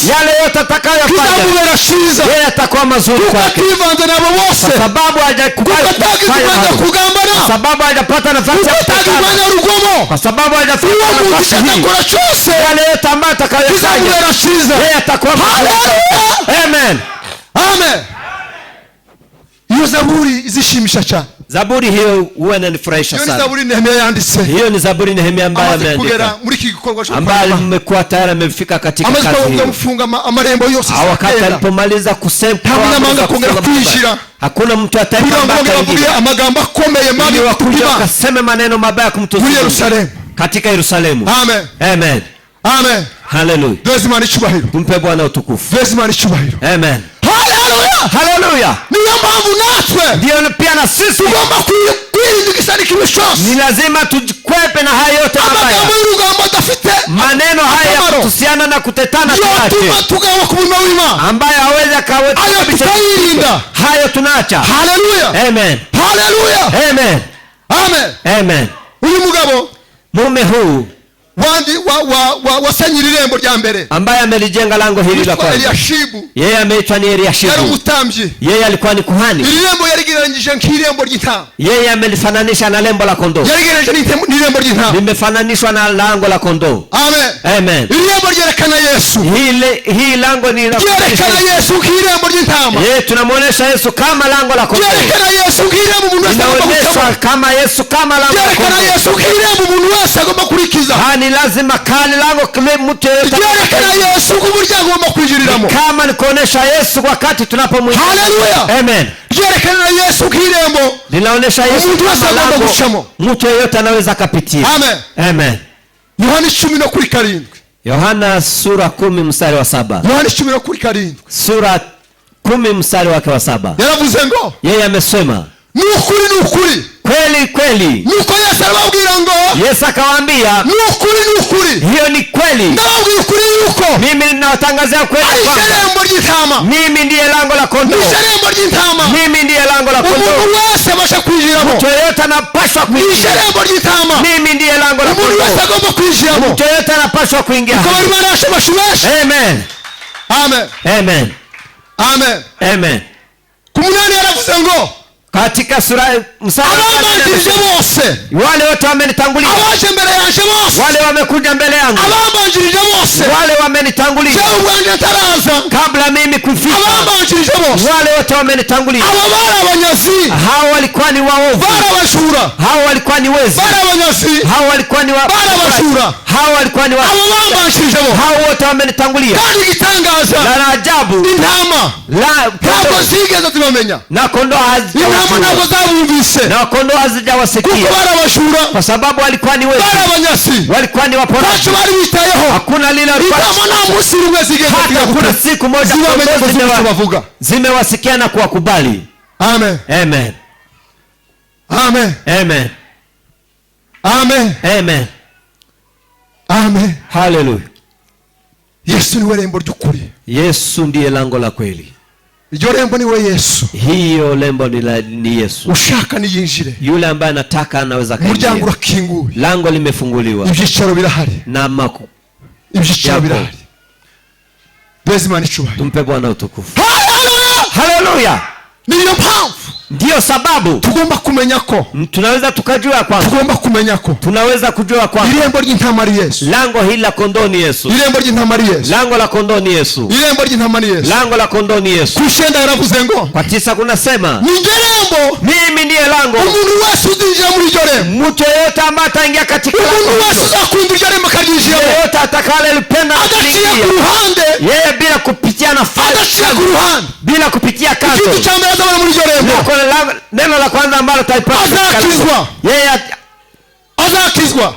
[SPEAKER 1] Yale yote atakayofanya. Yeye atakuwa mazuri kwake. Kwa sababu hajakubali kufanya. Kwa sababu hajapata nafasi ya kutakana. Kwa sababu hajafika nafasi hii. Yale yote ambayo atakayofanya. Yeye atakuwa mazuri. Amen.
[SPEAKER 2] Amen. Hiyo Zaburi izishimisha cyane.
[SPEAKER 1] Zaburi hiyo huwa inanifurahisha sana.
[SPEAKER 2] Hiyo Zaburi Nehemia yanditse.
[SPEAKER 1] Hiyo ni Zaburi Nehemia ambaye ameandika. Ambaye mmekuwa tayari amefika katika kazi hiyo.
[SPEAKER 2] Amefunga amarembo yose.
[SPEAKER 1] Wakati alipomaliza kusema hakuna mtu
[SPEAKER 2] ataingia. Amagambo akomeye mabi
[SPEAKER 1] wakuja akasema maneno mabaya kumtusi
[SPEAKER 2] Yerusalemu.
[SPEAKER 1] Katika Yerusalemu.
[SPEAKER 2] Amen.
[SPEAKER 1] Amen.
[SPEAKER 2] Amen.
[SPEAKER 1] Hallelujah.
[SPEAKER 2] Dozima ni chubahiro.
[SPEAKER 1] Tumpe Bwana utukufu.
[SPEAKER 2] Dozima ni chubahiro.
[SPEAKER 1] Amen.
[SPEAKER 2] Hallelujah.
[SPEAKER 1] Hallelujah.
[SPEAKER 2] Ni mpamvu natwe.
[SPEAKER 1] Ndio pia na sisi
[SPEAKER 2] tugomba kwirinda kimishos.
[SPEAKER 1] Ni lazima tujikwepe na hayo yote mabaya. Maneno haya kuhusiana na kutetana tuache.
[SPEAKER 2] Tugawa kubuna wima.
[SPEAKER 1] Ambaye hawezi akaweza
[SPEAKER 2] kuirinda.
[SPEAKER 1] Hayo tunaacha.
[SPEAKER 2] Hallelujah.
[SPEAKER 1] Amen.
[SPEAKER 2] Hallelujah.
[SPEAKER 1] Amen.
[SPEAKER 2] Amen.
[SPEAKER 1] Amen.
[SPEAKER 2] Uyu mugabo
[SPEAKER 1] mume huu
[SPEAKER 2] wasenye irembo rya mbere,
[SPEAKER 1] ambaye amelijenga lango hili la kwanza.
[SPEAKER 2] Eliashibu,
[SPEAKER 1] yeye ameitwa ni Eliashibu.
[SPEAKER 2] yari umutambyi,
[SPEAKER 1] yeye alikuwa ni kuhani.
[SPEAKER 2] irembo yarigereranyije nk'irembo ry'intama,
[SPEAKER 1] yeye amelifananisha na lembo la kondoo.
[SPEAKER 2] yarigereranyije n'irembo ry'intama,
[SPEAKER 1] limefananishwa na lango la kondoo.
[SPEAKER 2] Amen.
[SPEAKER 1] Amen.
[SPEAKER 2] irembo ryerekana Yesu,
[SPEAKER 1] hii lango ni
[SPEAKER 2] ryerekana Yesu nk'irembo ry'intama.
[SPEAKER 1] Yeye tunamuonesha Yesu kama lango la kondoo.
[SPEAKER 2] ryerekana Yesu nk'irembo umuntu wese agomba
[SPEAKER 1] kuchama, kama Yesu kama lango la kondoo.
[SPEAKER 2] ryerekana Yesu nk'irembo umuntu wese agomba kurikiza.
[SPEAKER 1] Ni lazima kali lango kile mtu yeyote.
[SPEAKER 2] ryerekana Yesu nk'uburyo agomba kwinjiriramo.
[SPEAKER 1] Kama ni kuonesha Yesu wakati tunapomwita.
[SPEAKER 2] Haleluya.
[SPEAKER 1] Amen.
[SPEAKER 2] ryerekana Yesu nk'irembo,
[SPEAKER 1] linaonesha Yesu
[SPEAKER 2] umuntu wese agomba gucamo.
[SPEAKER 1] mtu yeyote anaweza kupitia.
[SPEAKER 2] Amen.
[SPEAKER 1] Amen.
[SPEAKER 2] Yohana 10:7.
[SPEAKER 1] Yohana sura 10 mstari wa 7.
[SPEAKER 2] Yohana 10:7.
[SPEAKER 1] Sura 10 mstari wake wa 7.
[SPEAKER 2] Yaravuze ngo,
[SPEAKER 1] yeye amesema
[SPEAKER 2] nukuri
[SPEAKER 1] kweli.
[SPEAKER 2] nuko Yesu arababwira ngo,
[SPEAKER 1] Yesu akawaambia
[SPEAKER 2] nukuri
[SPEAKER 1] hiyo ni kweli.
[SPEAKER 2] ndababwira ukuri yuko
[SPEAKER 1] mimi ninawatangazia kweli kwamba
[SPEAKER 2] irembo ry'intama,
[SPEAKER 1] mimi ndiye lango la kondoo.
[SPEAKER 2] irembo ry'intama,
[SPEAKER 1] mimi ndiye lango la kondoo.
[SPEAKER 2] umuntu wese abasha kwinjiramo.
[SPEAKER 1] Mtu yeyote anapaswa kuingia.
[SPEAKER 2] irembo ry'intama,
[SPEAKER 1] mimi ndiye lango la
[SPEAKER 2] umuntu wese
[SPEAKER 1] kondoo.
[SPEAKER 2] agomba kwinjiramo.
[SPEAKER 1] Mtu yeyote anapaswa kuingia.
[SPEAKER 2] Kwa Imana yashobashubeshi.
[SPEAKER 1] Amen.
[SPEAKER 2] Amen.
[SPEAKER 1] Amen.
[SPEAKER 2] Amen.
[SPEAKER 1] Amen.
[SPEAKER 2] Kumunani yaravuze ngo,
[SPEAKER 1] katika sura mstari
[SPEAKER 2] ababanjirije bose,
[SPEAKER 1] wale wote wamenitangulia.
[SPEAKER 2] abaje mbere yanje bose,
[SPEAKER 1] wale wamekuja mbele yangu.
[SPEAKER 2] ababanjirije bose,
[SPEAKER 1] wale wamenitangulia.
[SPEAKER 2] jewe ubwanjye ntaraza,
[SPEAKER 1] kabla mimi kufika.
[SPEAKER 2] ababanjirije bose,
[SPEAKER 1] wale wote wamenitangulia.
[SPEAKER 2] abo bari abanyazi,
[SPEAKER 1] hao walikuwa ni waovu.
[SPEAKER 2] bari abajura,
[SPEAKER 1] hao walikuwa ni wezi.
[SPEAKER 2] bari abanyazi,
[SPEAKER 1] hao walikuwa ni
[SPEAKER 2] bari abajura,
[SPEAKER 1] hao walikuwa ni
[SPEAKER 2] abo babanjirije bose,
[SPEAKER 1] hao wote wamenitangulia.
[SPEAKER 2] kandi igitangaza
[SPEAKER 1] na ajabu,
[SPEAKER 2] intama ntabwo zigeze tubamenya,
[SPEAKER 1] na kondoo
[SPEAKER 2] intama ntabwo zabumvise,
[SPEAKER 1] na kondoo hazijawasikia,
[SPEAKER 2] kuko bari abajura,
[SPEAKER 1] kwa sababu walikuwa ni wezi,
[SPEAKER 2] bari abanyasi,
[SPEAKER 1] walikuwa ni waporaji.
[SPEAKER 2] ntacyo bari bitayeho.
[SPEAKER 1] hakuna lile
[SPEAKER 2] intama nta munsi rumwe zigeze
[SPEAKER 1] kuna siku moja
[SPEAKER 2] bavuga,
[SPEAKER 1] zimewasikia na kuwakubali.
[SPEAKER 2] Amen.
[SPEAKER 1] Amen.
[SPEAKER 2] Amen.
[SPEAKER 1] Amen.
[SPEAKER 2] Amen.
[SPEAKER 1] Amen.
[SPEAKER 2] Amen.
[SPEAKER 1] Hallelujah.
[SPEAKER 2] Yesu niwe rembo ry'ukuri.
[SPEAKER 1] Yesu ndiye lango la kweli.
[SPEAKER 2] Iryo rembo niwe Yesu.
[SPEAKER 1] Hiyo lembo ni Yesu.
[SPEAKER 2] Ushaka niyinjire.
[SPEAKER 1] Yule ambaye anataka anaweza kaingia.
[SPEAKER 2] Umuryango urakinguye.
[SPEAKER 1] Lango limefunguliwa.
[SPEAKER 2] Ibyicaro birahari.
[SPEAKER 1] Na
[SPEAKER 2] ibyicaro birahari. Bezimana icyubahiro.
[SPEAKER 1] Tumpe Bwana utukufu.
[SPEAKER 2] Hallelujah.
[SPEAKER 1] Hallelujah.
[SPEAKER 2] Niyo mpamvu,
[SPEAKER 1] ndiyo sababu
[SPEAKER 2] tugomba kumenya ko,
[SPEAKER 1] tunaweza tukajua kwamba,
[SPEAKER 2] tugomba kumenya ko,
[SPEAKER 1] tunaweza kujua kwamba
[SPEAKER 2] irembo ry'intama ari Yesu.
[SPEAKER 1] Lango hili la kondoo ni Yesu.
[SPEAKER 2] Irembo ry'intama ari Yesu.
[SPEAKER 1] Lango la kondoo ni Yesu.
[SPEAKER 2] Irembo ry'intama ni Yesu.
[SPEAKER 1] Lango la kondoo ni Yesu.
[SPEAKER 2] Kushenda yaravuze ngo,
[SPEAKER 1] kwa 9 kunasema,
[SPEAKER 2] ni rembo,
[SPEAKER 1] mimi ndiye lango.
[SPEAKER 2] umuntu wese uzinjira muri iryo rembo,
[SPEAKER 1] mtu yeyote ambaye ataingia katika lango,
[SPEAKER 2] umuntu wese uzakunda iryo rembo akaryinjiramo,
[SPEAKER 1] yeyote atakayelependa
[SPEAKER 2] kuingia ku ruhande,
[SPEAKER 1] yeye bila kupitia nafasi,
[SPEAKER 2] adaciye ku ruhande,
[SPEAKER 1] bila kupitia kando.
[SPEAKER 2] Kitu cha mbele azabona muri iryo rembo,
[SPEAKER 1] neno la kwanza ambalo taipata,
[SPEAKER 2] azakizwa.
[SPEAKER 1] Yeye
[SPEAKER 2] azakizwa,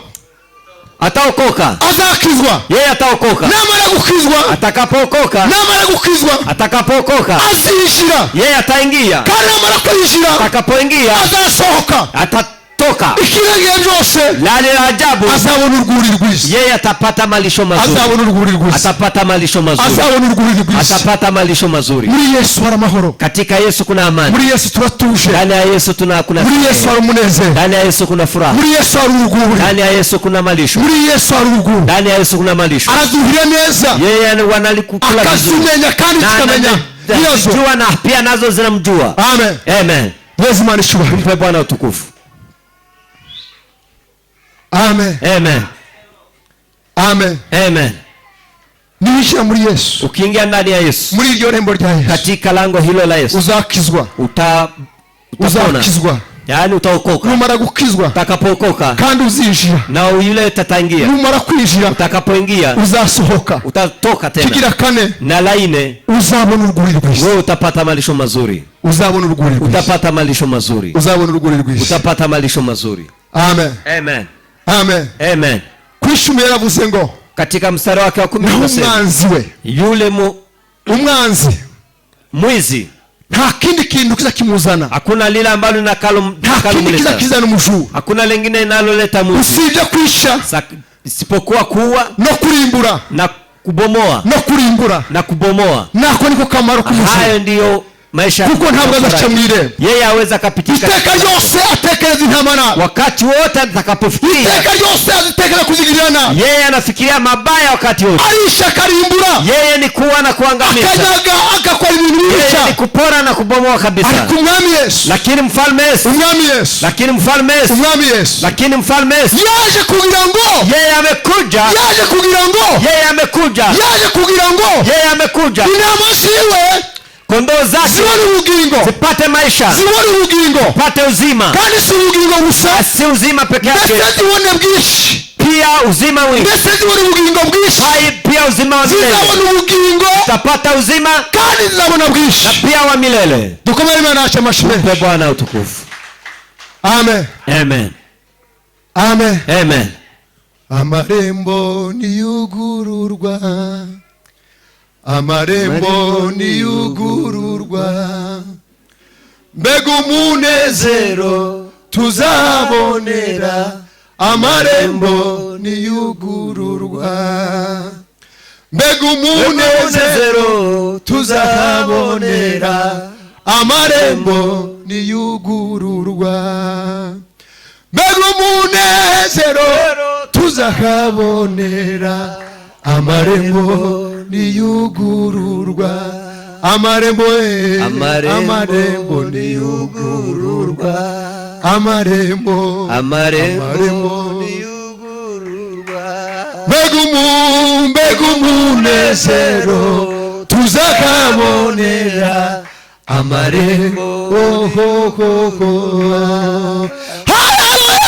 [SPEAKER 1] ataokoka.
[SPEAKER 2] azakizwa,
[SPEAKER 1] yeye ataokoka.
[SPEAKER 2] namara gukizwa,
[SPEAKER 1] atakapookoka,
[SPEAKER 2] namara gukizwa,
[SPEAKER 1] atakapookoka,
[SPEAKER 2] azinjira,
[SPEAKER 1] yeye ataingia.
[SPEAKER 2] kandi namara kwinjira,
[SPEAKER 1] atakapoingia,
[SPEAKER 2] azasohoka,
[SPEAKER 1] atatoka.
[SPEAKER 2] ikirenge byose,
[SPEAKER 1] la ajabu,
[SPEAKER 2] azabona urwuri rwiza,
[SPEAKER 1] yeye atapata malisho mazuri.
[SPEAKER 2] azabona urwuri rwiza,
[SPEAKER 1] atapata malisho mazuri,
[SPEAKER 2] azabona urwuri rwiza,
[SPEAKER 1] atapata malisho mazuri.
[SPEAKER 2] muri Yesu hari amahoro,
[SPEAKER 1] katika Yesu kuna amani,
[SPEAKER 2] muri Yesu turatuje,
[SPEAKER 1] ndani ya Yesu kuna
[SPEAKER 2] muri Yesu hari umunezero,
[SPEAKER 1] ndani ya Yesu kuna furaha,
[SPEAKER 2] muri Yesu hari urwuri,
[SPEAKER 1] ndani ya Yesu kuna malisho,
[SPEAKER 2] muri Yesu hari urwuri,
[SPEAKER 1] ndani ya Yesu kuna malisho.
[SPEAKER 2] arazuhira neza,
[SPEAKER 1] yeye wanalikukula vizuri,
[SPEAKER 2] akazimenya kandi tukamenya
[SPEAKER 1] nazo, jua na pia nazo zinamjua.
[SPEAKER 2] Amen.
[SPEAKER 1] Amen.
[SPEAKER 2] Bezimana icyubahiro.
[SPEAKER 1] Mpe Bwana utukufu.
[SPEAKER 2] Amen.
[SPEAKER 1] Amen.
[SPEAKER 2] Amen.
[SPEAKER 1] Amen.
[SPEAKER 2] Niwisha muri Yesu,
[SPEAKER 1] ukiingia ndani ya Yesu,
[SPEAKER 2] muri iryo rembo rya Yesu,
[SPEAKER 1] katika lango hilo la Yesu,
[SPEAKER 2] uzakizwa, uzakizwa,
[SPEAKER 1] yaani utaokoka.
[SPEAKER 2] numara gukizwa,
[SPEAKER 1] utakapookoka,
[SPEAKER 2] kandi uzinjira,
[SPEAKER 1] na yule ataingia.
[SPEAKER 2] numara kwinjira,
[SPEAKER 1] utakapoingia,
[SPEAKER 2] uzasohoka,
[SPEAKER 1] utatoka tena.
[SPEAKER 2] kigira kane,
[SPEAKER 1] na la 4,
[SPEAKER 2] uzabona urwuri rwiza,
[SPEAKER 1] wewe utapata malisho mazuri.
[SPEAKER 2] uzabona urwuri rwiza,
[SPEAKER 1] utapata malisho mazuri,
[SPEAKER 2] uzabona urwuri rwiza,
[SPEAKER 1] utapata malisho mazuri.
[SPEAKER 2] Amen.
[SPEAKER 1] Amen.
[SPEAKER 2] Amen.
[SPEAKER 1] Amen.
[SPEAKER 2] Kwishumi yaravuze ngo,
[SPEAKER 1] katika mstari wake wa 10
[SPEAKER 2] umwanzi we,
[SPEAKER 1] yule
[SPEAKER 2] umwanzi,
[SPEAKER 1] mwizi,
[SPEAKER 2] nta kindi kintu kiza kimuzana,
[SPEAKER 1] hakuna lile ambalo
[SPEAKER 2] linakalomleta, kizana umujura,
[SPEAKER 1] hakuna lingine linaloleta mwizi,
[SPEAKER 2] usije kwisha,
[SPEAKER 1] isipokuwa kuua
[SPEAKER 2] no kurimbura,
[SPEAKER 1] na kubomoa,
[SPEAKER 2] no kurimbura,
[SPEAKER 1] na kubomoa.
[SPEAKER 2] nako niko kamaro k'umujura.
[SPEAKER 1] Hayo ndiyo maisha
[SPEAKER 2] kuko ntabwo azaca mu irembo.
[SPEAKER 1] Yeye aweza kapitika
[SPEAKER 2] iteka ryose atekereza intama nabi,
[SPEAKER 1] wakati wote atakapofikiria.
[SPEAKER 2] Iteka ryose atekereza kuzigirira nabi,
[SPEAKER 1] yeye anafikiria mabaya wakati wote.
[SPEAKER 2] Aisha karimbura,
[SPEAKER 1] yeye ni kuwa na kuangamiza,
[SPEAKER 2] akanyaga akakora ibintu bibi,
[SPEAKER 1] yeye ni kupora na kubomoa kabisa.
[SPEAKER 2] Umwami Yesu,
[SPEAKER 1] lakini mfalme Yesu,
[SPEAKER 2] Umwami Yesu,
[SPEAKER 1] lakini mfalme Yesu,
[SPEAKER 2] Umwami Yesu,
[SPEAKER 1] lakini mfalme Yesu
[SPEAKER 2] yaje kugira ngo,
[SPEAKER 1] yeye amekuja,
[SPEAKER 2] yaje kugira ngo,
[SPEAKER 1] yeye amekuja,
[SPEAKER 2] yaje kugira ngo,
[SPEAKER 1] yeye amekuja
[SPEAKER 2] intama ziwe,
[SPEAKER 1] kondoo zake
[SPEAKER 2] zibone ubugingo,
[SPEAKER 1] zipate maisha,
[SPEAKER 2] zibone ubugingo,
[SPEAKER 1] zipate uzima.
[SPEAKER 2] kandi si ubugingo gusa,
[SPEAKER 1] si uzima peke yake,
[SPEAKER 2] ndetse zibone bwinshi,
[SPEAKER 1] pia uzima mwingi,
[SPEAKER 2] ndetse zibone ubugingo bwinshi,
[SPEAKER 1] pia uzima wa milele.
[SPEAKER 2] zizabona ubugingo,
[SPEAKER 1] zitapata uzima,
[SPEAKER 2] kandi zizabona bwinshi,
[SPEAKER 1] na pia wa milele.
[SPEAKER 2] dukomere Imana yacu amashyi.
[SPEAKER 1] Tupe Bwana utukufu.
[SPEAKER 2] Amen.
[SPEAKER 1] Amen.
[SPEAKER 2] Amen.
[SPEAKER 1] Amen.
[SPEAKER 2] Amarembo niyugururwa, amarembo niyugururwa, mbega umunezero tuzabonera, amarembo niyugururwa, mbega umunezero tuzabonera, amarembo niyugururwa, mbega umunezero tuzakabonera, amarembo niyugururwa, amarembo amarembo niyugururwa, amarembo niyugururwa, mbega umunezero tuzakabonera, amarembo.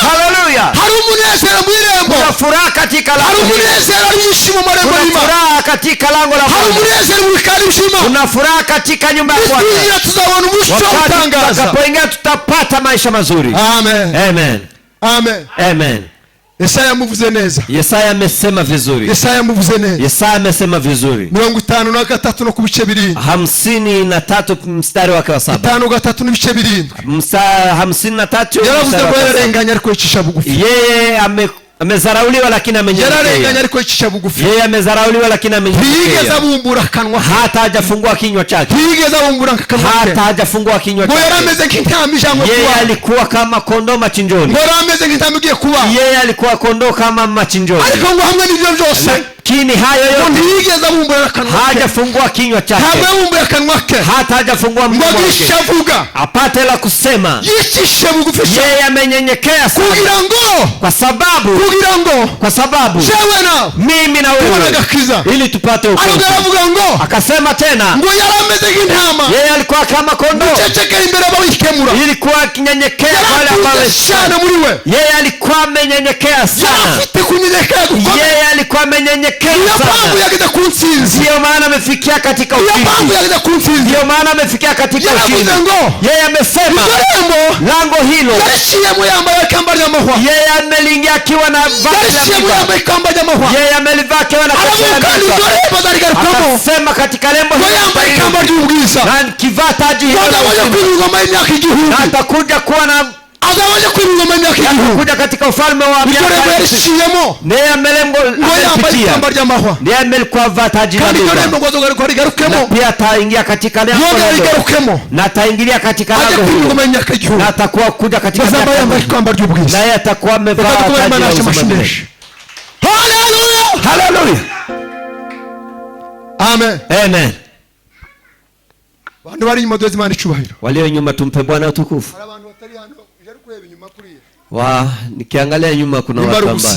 [SPEAKER 1] Hallelujah.
[SPEAKER 2] Hari umunezero mu irembo,
[SPEAKER 1] kuna furaha katika lango,
[SPEAKER 2] hari umunezero mwinshi mu marembo y'Imana,
[SPEAKER 1] kuna furaha katika lango la Bwana,
[SPEAKER 2] hari umunezero mu bikari by'Imana,
[SPEAKER 1] kuna furaha katika nyumba ya Bwana.
[SPEAKER 2] Tukiingia tuzabona umucyo utangaza,
[SPEAKER 1] tutakapoingia tutapata maisha mazuri.
[SPEAKER 2] Amen.
[SPEAKER 1] Amen.
[SPEAKER 2] Amen.
[SPEAKER 1] Amen.
[SPEAKER 2] Yesaya amuvuze neza.
[SPEAKER 1] Yesaya amesema vizuri.
[SPEAKER 2] Yesaya amuvuze neza.
[SPEAKER 1] Yesaya amesema vizuri.
[SPEAKER 2] 53 no kubice 7.
[SPEAKER 1] 53 mstari wake wa 7.
[SPEAKER 2] 53 n'ibice 7.
[SPEAKER 1] 53
[SPEAKER 2] yaravuze ngo yarenganya ariko yicisha bugufi.
[SPEAKER 1] Yeye amezarauliwa lakini amenyenyekea.
[SPEAKER 2] Yararenganya ariko yicisha bugufi.
[SPEAKER 1] Yeye amezarauliwa lakini amenyenyekea.
[SPEAKER 2] Ntiyigeze abumbura kanwa,
[SPEAKER 1] hata hajafungua kinywa chake.
[SPEAKER 2] Ntiyigeze abumbura kanwa,
[SPEAKER 1] hata hajafungua kinywa chake.
[SPEAKER 2] Ngo yarameze nk'intama ijambo kuba.
[SPEAKER 1] Yeye alikuwa kama kondoo machinjoni.
[SPEAKER 2] Ngo yarameze nk'intama igiye kuba.
[SPEAKER 1] Yeye alikuwa kondoo kama machinjoni.
[SPEAKER 2] Ariko ngo hamwe n'ibyo byose,
[SPEAKER 1] lakini hayo yote
[SPEAKER 2] ntiyigeze abumbura kanwa,
[SPEAKER 1] hajafungua kinywa chake.
[SPEAKER 2] habumbura kanwa ke,
[SPEAKER 1] hata hajafungua mdomo wake
[SPEAKER 2] avuga
[SPEAKER 1] apate la kusema.
[SPEAKER 2] yicishe bugufi,
[SPEAKER 1] yeye amenyenyekea sana,
[SPEAKER 2] kugira ngo,
[SPEAKER 1] kwa sababu
[SPEAKER 2] jewe na
[SPEAKER 1] mimi na wewe ili tupate wokovu. Akasema tena
[SPEAKER 2] ngo yarameze nk'intama,
[SPEAKER 1] yeye alikuwa kama kondoo,
[SPEAKER 2] cecekera imbere ababikemura,
[SPEAKER 1] ilikuwa kinyenyekea wale ambao
[SPEAKER 2] sana muri we.
[SPEAKER 1] Yeye alikuwa amenyenyekea sana, yeye alikuwa amenyenyekea sana. Ndio maana amefikia katika ushindi, ndio maana amefikia katika ushindi. Yeye amesema lango hilo, yeye ameliingia akiwa na vazi la miba, yeye amelivaa akiwa na vazi la miba. Akasema katika lembo hilo na kivaa taji hilo, na atakuja kuwa na kuja katika ufalme wa miaka. Ndiye amelembo amepitia, ndiye amelikuwa vataji la miba, na pia ataingia katika lembo na ataingilia katika lango hilo, na atakuwa kuja katika miaka, na yeye atakuwa amevaa taji la uzima.
[SPEAKER 2] Hallelujah.
[SPEAKER 1] Hallelujah.
[SPEAKER 2] Amen.
[SPEAKER 1] Amen.
[SPEAKER 2] Bantu bari nyuma dozi Imana icubahiro,
[SPEAKER 1] walio nyuma tumpe Bwana utukufu. Nikiangalia nyuma kuna watu ambao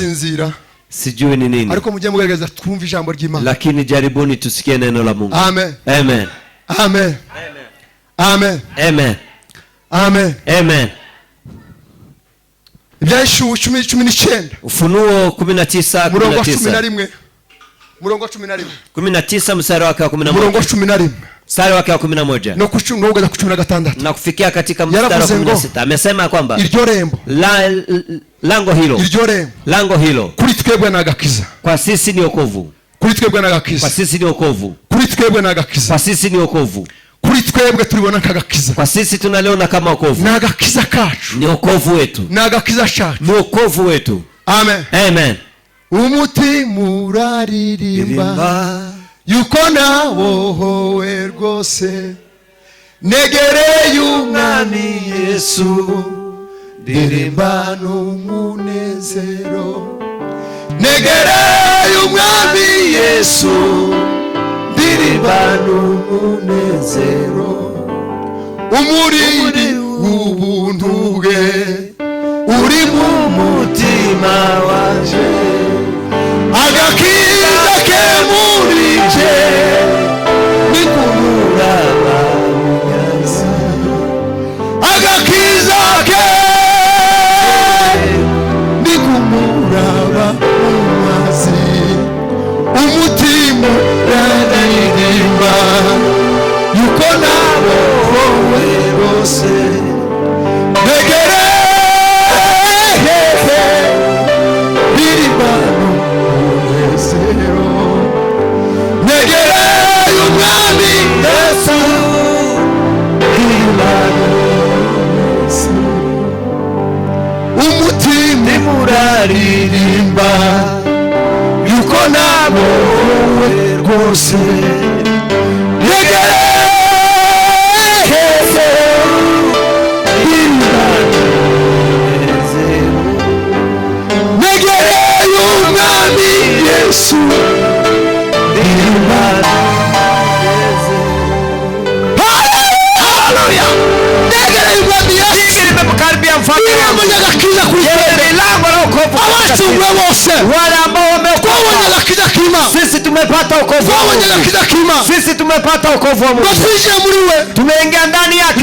[SPEAKER 1] sijui ni nini,
[SPEAKER 2] ariko mujye mugerageza twumve ijambo ry'Imana,
[SPEAKER 1] lakini jaribuni tusikie neno la Mungu.
[SPEAKER 2] Amen.
[SPEAKER 1] Amen.
[SPEAKER 2] Amen. Amen.
[SPEAKER 1] Amen.
[SPEAKER 2] Amen.
[SPEAKER 1] Amen.
[SPEAKER 2] Ibyahishwe 19
[SPEAKER 1] Ufunuo 19
[SPEAKER 2] murongo 11 murongo 11
[SPEAKER 1] 19 mstari wake wa 11
[SPEAKER 2] murongo 11
[SPEAKER 1] mstari wake wa 11
[SPEAKER 2] no kuchunga ugaza ku 16
[SPEAKER 1] na kufikia katika mstari wa 16. Amesema kwamba
[SPEAKER 2] iryo rembo
[SPEAKER 1] lango hilo
[SPEAKER 2] kuri twebwe nagakiza,
[SPEAKER 1] kwa sisi ni wokovu,
[SPEAKER 2] kuri twebwe nagakiza,
[SPEAKER 1] kwa sisi ni wokovu,
[SPEAKER 2] kuri twebwe nagakiza,
[SPEAKER 1] kwa sisi ni wokovu,
[SPEAKER 2] kuri twebwe tulibona kagakiza,
[SPEAKER 1] kwa sisi tunaliona kama wokovu,
[SPEAKER 2] nagakiza kacu,
[SPEAKER 1] ni wokovu wetu,
[SPEAKER 2] nagakiza chacu,
[SPEAKER 1] ni wokovu wetu.
[SPEAKER 2] Amen.
[SPEAKER 1] Amen.
[SPEAKER 2] Umutima uraririmba yuko nawohowe rwose, negereye umwami Yesu ndirimba n'umunezero. Negereye umwami Yesu ndirimba n'umunezero. Umurindi w'ubuntu bwe uri mu mutima wanje, agakiza ke muri nje ni kumuraba munyazi. Agakiza ke ni kumuraba munyazi. Umutima uraririmba yuko nawe wowe rwose. Negereye ndirimba n'umunezero. Negereye umwami Yesu ndirimba n'umunezero. Umutima uraririmba yuko nawe wowe rwose. Negereye Yesu ndirimba haleluya. Negereye umwami Yesu nimemkaribia mfalme mwenye kuielewa lango la wokovu. Awachungwe wose wale ambao wameokoka agakiza kima. Sisi tumepata wokovu. Sisi tumepata wokovu wa Mungu. Tumeingia ndani yake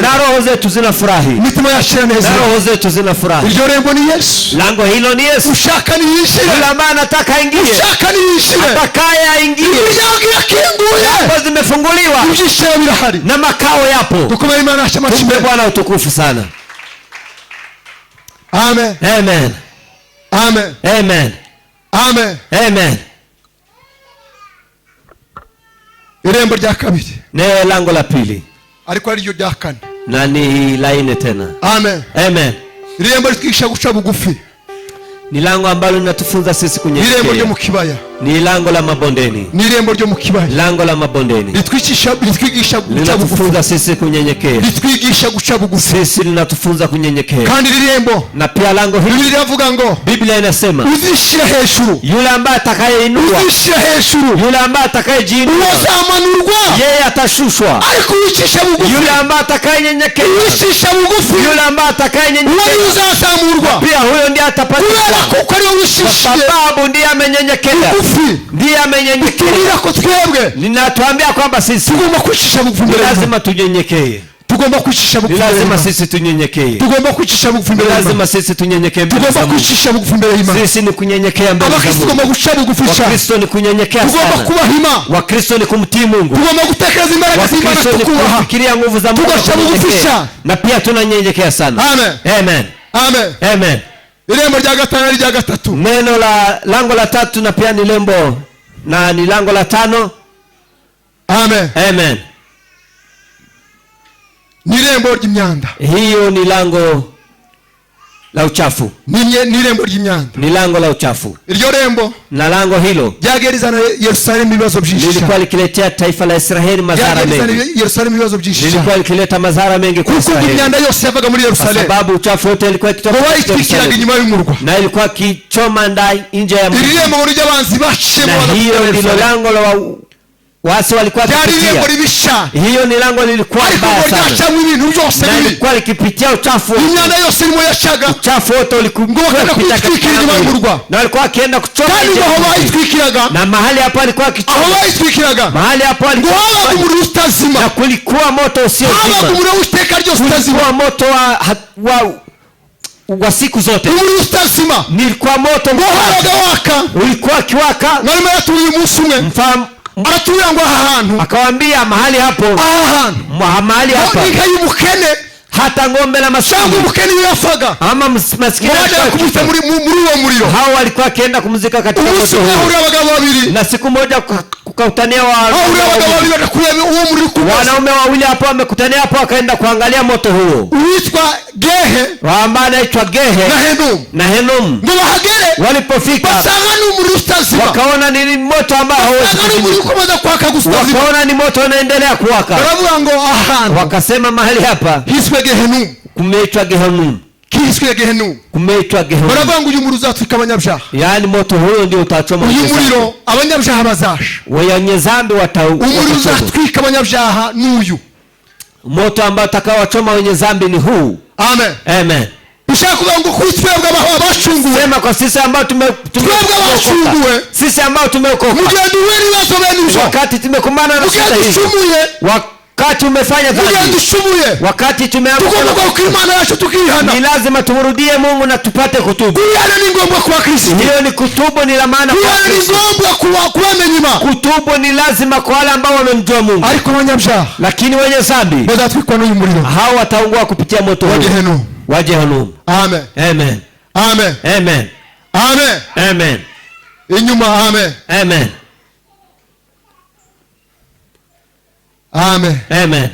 [SPEAKER 2] na roho zetu zinafurahi. Na roho zetu zinafurahi. Iryo rembo ni Yesu. Lango hilo ni Yesu. Ushaka ni yinjire. Yule ambaye anataka aingie. Ushaka ni yinjire. Atakaye aingie. Imiryango kinguye. Hapo zimefunguliwa. Ujishira birahari. Na makao yapo. Tukomere Imana ashama chimbe. Bwana utukufu sana. Amen. Amen. Amen. Amen. Amen. Amen. Irembo rya kabiri. Ne lango la pili. Ariko ari ryo rya kane. Na ni la nne tena. Amen. Amen. Irembo litwisha guca bugufi. Ni lango ambalo linatufunza sisi kunyenyekea. Irembo ryo mu kibaya. Ni lango la mabondeni. Ni irembo ryo mu kibaya. Lango la mabondeni. Litwigisha guca bugufi. Linatufunza sisi kunyenyekea. Litwigisha guca bugufi. Sisi linatufunza kunyenyekea. Kandi irembo na pia lango hili linavuga ngo Biblia inasema uzishira hejuru. Yule ambaye atakayeinua. Uzishira hejuru. Yule ambaye atakayejiinua. Uzamanurwa. Yeye atashushwa. Ariko ucisha bugufi. Yule ambaye atakayenyenyekea. Ucisha bugufi. Yule ambaye atakayenyenyekea. Uzazamurwa. Pia huyo ndiye atapata. Kuko ari ushishye. Sababu ndiye amenyenyekea. Ndiye amenyenyekea. Ko twebwe ninatuambia kwamba sisi tugomba kwicisha bugufi mbele. Lazima tunyenyekee. Tugomba kwicisha bugufi. Lazima sisi tunyenyekee. Tugomba kwicisha bugufi mbele. Lazima sisi tunyenyekee. Tugomba kwicisha bugufi mbele y'Imana. Sisi ni kunyenyekea mbele za Mungu. Tugomba guca bugufi cyane. Wakristo ni kunyenyekea sana. Tugomba kubahima. Wakristo ni kumtii Mungu. Tugomba gutekereza imbaraga z'Imana tukubaha. Kufikiria nguvu za Mungu. Tugaca bugufi cyane. Na pia tunanyenyekea sana. Amen. Amen. Amen. Amen. Irembo rya gatanu rya gatatu. Neno la lango la tatu na pia ni lembo na ni lango la tano. Amen. Amen. Ni rembo ry'imyanda. Hiyo ni lango la uchafu. Ni rembo ry'imyanda. Ni lango la uchafu. Iryo rembo na lango hilo ryagerizana Yerusalemu ibibazo byinshi. Lilikuwa likiletea taifa la Israeli madhara mengi. Yerusalemu ibibazo byinshi. Lilikuwa likileta madhara mengi kwa Israeli. Kuko imyanda yose yavaga muri Yerusalemu. Sababu uchafu wote ulikuwa ukitoka Yerusalemu. Inyuma y'umurwa. Na ilikuwa kichoma ndani nje ya mji. Iryo rembo ry'abanzi bashemo wana. Hiyo ndilo lango la wasi walikuwa kipitia. Hiyo ni lango lilikuwa mbaya sana. Na ilikuwa likipitia uchafu. Uchafu wote ulikuwa katika na walikuwa wakienda kuchoma. Na mahali hapo alikuwa akichoma. Mahali hapo alikuwa na kulikuwa moto usiozima. Kulikuwa moto wa siku zote. Nilikuwa moto ulikuwa kiwaka. Mfahamu aratuyangwa ahantu akawaambia mahali hapo mahali hapa hata ngombe na masangu mukeni yafaga ama maskini kumita muri uwo muriro. Hao walikuwa kienda kumzika katika moto huo. Na siku moja kukautania wanaume wawili hapo wamekutania hapo wakaenda kuangalia moto huo. Uitwa Gehe. Ambaye anaitwa Gehe na Henum. Ngo bahagere walipofika wakaona ni moto ambao hauwezi kuzimika, wakaona ni moto unaendelea kuwaka, wakasema mahali hapa kumeitwa Gehenum. Kumeitwa Gehenum. Yaani moto huyo ndio utachoma wenye dhambi moto ambao utakawachoma wenye dhambi ni huu.
[SPEAKER 1] Amen.
[SPEAKER 2] Amen. Sema kwa sisi ambao tumeokoka. Sisi ambao tumeokoka. Wakati tumekumbana na shida hizi. Wakati umefanya dhambi. Wakati tumeanguka. Ni lazima tumrudie Mungu na tupate kutubu. Hiyo ni kutubu, ni la maana kwa Kristo. Kutubu ni lazima kwa wale ambao wamemjua Mungu. Lakini wenye dhambi hao wataungua kupitia moto huu wa Gehenum.
[SPEAKER 1] Amen.
[SPEAKER 2] Amen.
[SPEAKER 1] Amen.
[SPEAKER 2] Amen.
[SPEAKER 1] Amen.
[SPEAKER 2] Amen.
[SPEAKER 1] Inyuma. Amen.
[SPEAKER 2] Amen.
[SPEAKER 1] Amen.
[SPEAKER 2] Amen.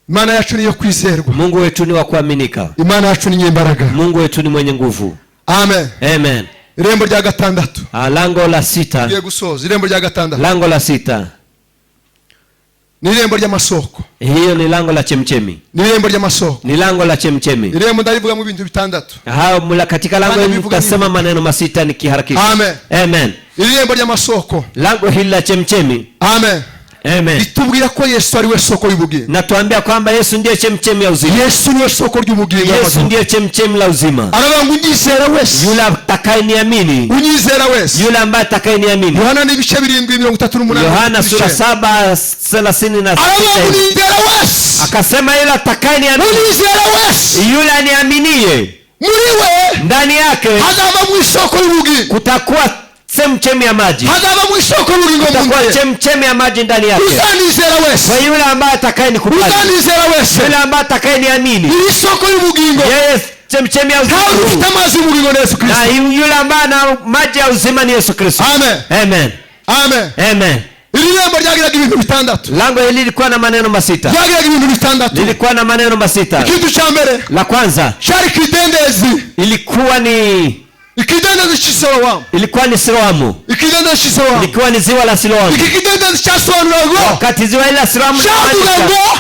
[SPEAKER 1] Imana yacu ni yo kwizerwa.
[SPEAKER 2] Mungu wetu ni wa kuaminika.
[SPEAKER 1] Imana yacu ni nyembaraga.
[SPEAKER 2] Mungu wetu ni mwenye nguvu.
[SPEAKER 1] Amen.
[SPEAKER 2] Amen.
[SPEAKER 1] Irembo rya gatandatu.
[SPEAKER 2] Lango la 6.
[SPEAKER 1] Ngiye gusoza irembo rya gatandatu.
[SPEAKER 2] Lango la 6.
[SPEAKER 1] Ni irembo ry'amasoko.
[SPEAKER 2] Hiyo ni lango la chemchemi.
[SPEAKER 1] Ni irembo ry'amasoko.
[SPEAKER 2] Ni lango la chemchemi.
[SPEAKER 1] Irembo ndarivuga mu bintu bitandatu.
[SPEAKER 2] Hao katika lango hili tutasema maneno masita nikiharakisha.
[SPEAKER 1] Amen.
[SPEAKER 2] Amen.
[SPEAKER 1] Irembo ry'amasoko.
[SPEAKER 2] Lango hili la chemchemi.
[SPEAKER 1] Amen.
[SPEAKER 2] Amen.
[SPEAKER 1] Itubwira ko Yesu ari we soko y'ubugingo.
[SPEAKER 2] Na tuambia kwamba Yesu ndiye chemchemi ya uzima.
[SPEAKER 1] Yesu ndiye soko ry'ubugingo.
[SPEAKER 2] Yesu ndiye chemchemi la uzima.
[SPEAKER 1] Aravuga unyizera wese.
[SPEAKER 2] Yule atakayeniamini.
[SPEAKER 1] Unyizera wese.
[SPEAKER 2] Yule ambaye atakayeniamini.
[SPEAKER 1] Yohana ni bice 7:38.
[SPEAKER 2] Yohana sura 7:36.
[SPEAKER 1] Aravuga unyizera wese.
[SPEAKER 2] Akasema yule atakayeniamini.
[SPEAKER 1] Unyizera wese.
[SPEAKER 2] Yule aniaminiye.
[SPEAKER 1] Muriwe.
[SPEAKER 2] Ndani yake.
[SPEAKER 1] Hazaba mu isoko y'ubugingo.
[SPEAKER 2] Kutakuwa chemchemi ya maji.
[SPEAKER 1] Hazaba mu isoko y'ubugingo.
[SPEAKER 2] Kutakuwa chemchemi ya maji ndani yake.
[SPEAKER 1] Uzanizera wese.
[SPEAKER 2] Kwa yule ambaye atakayenikubali.
[SPEAKER 1] Uzanizera wese.
[SPEAKER 2] Yule ambaye atakayeniamini.
[SPEAKER 1] Ni isoko y'ubugingo.
[SPEAKER 2] Yes, chemchemi ya uzima.
[SPEAKER 1] Maji y'ubugingo ni Yesu Kristo.
[SPEAKER 2] Na yule ambaye ana maji ya uzima ni Yesu Kristo.
[SPEAKER 1] Amen.
[SPEAKER 2] Amen.
[SPEAKER 1] Amen.
[SPEAKER 2] Amen.
[SPEAKER 1] Irembo ryagiraga ibintu bitandatu.
[SPEAKER 2] Lango hili lilikuwa na maneno masita.
[SPEAKER 1] Ryagiraga ibintu bitandatu.
[SPEAKER 2] Lilikuwa na maneno masita.
[SPEAKER 1] Kitu cha mbere.
[SPEAKER 2] La kwanza.
[SPEAKER 1] Shari kidendezi.
[SPEAKER 2] Ilikuwa ni
[SPEAKER 1] ikidendezi cy'Siloamu.
[SPEAKER 2] Ilikuwa ni Siloamu.
[SPEAKER 1] Ikidendezi cy'Siloamu.
[SPEAKER 2] Ilikuwa ni ziwa la Siloamu.
[SPEAKER 1] Ikidendezi cyasobanuraga.
[SPEAKER 2] Wakati ziwa la Siloamu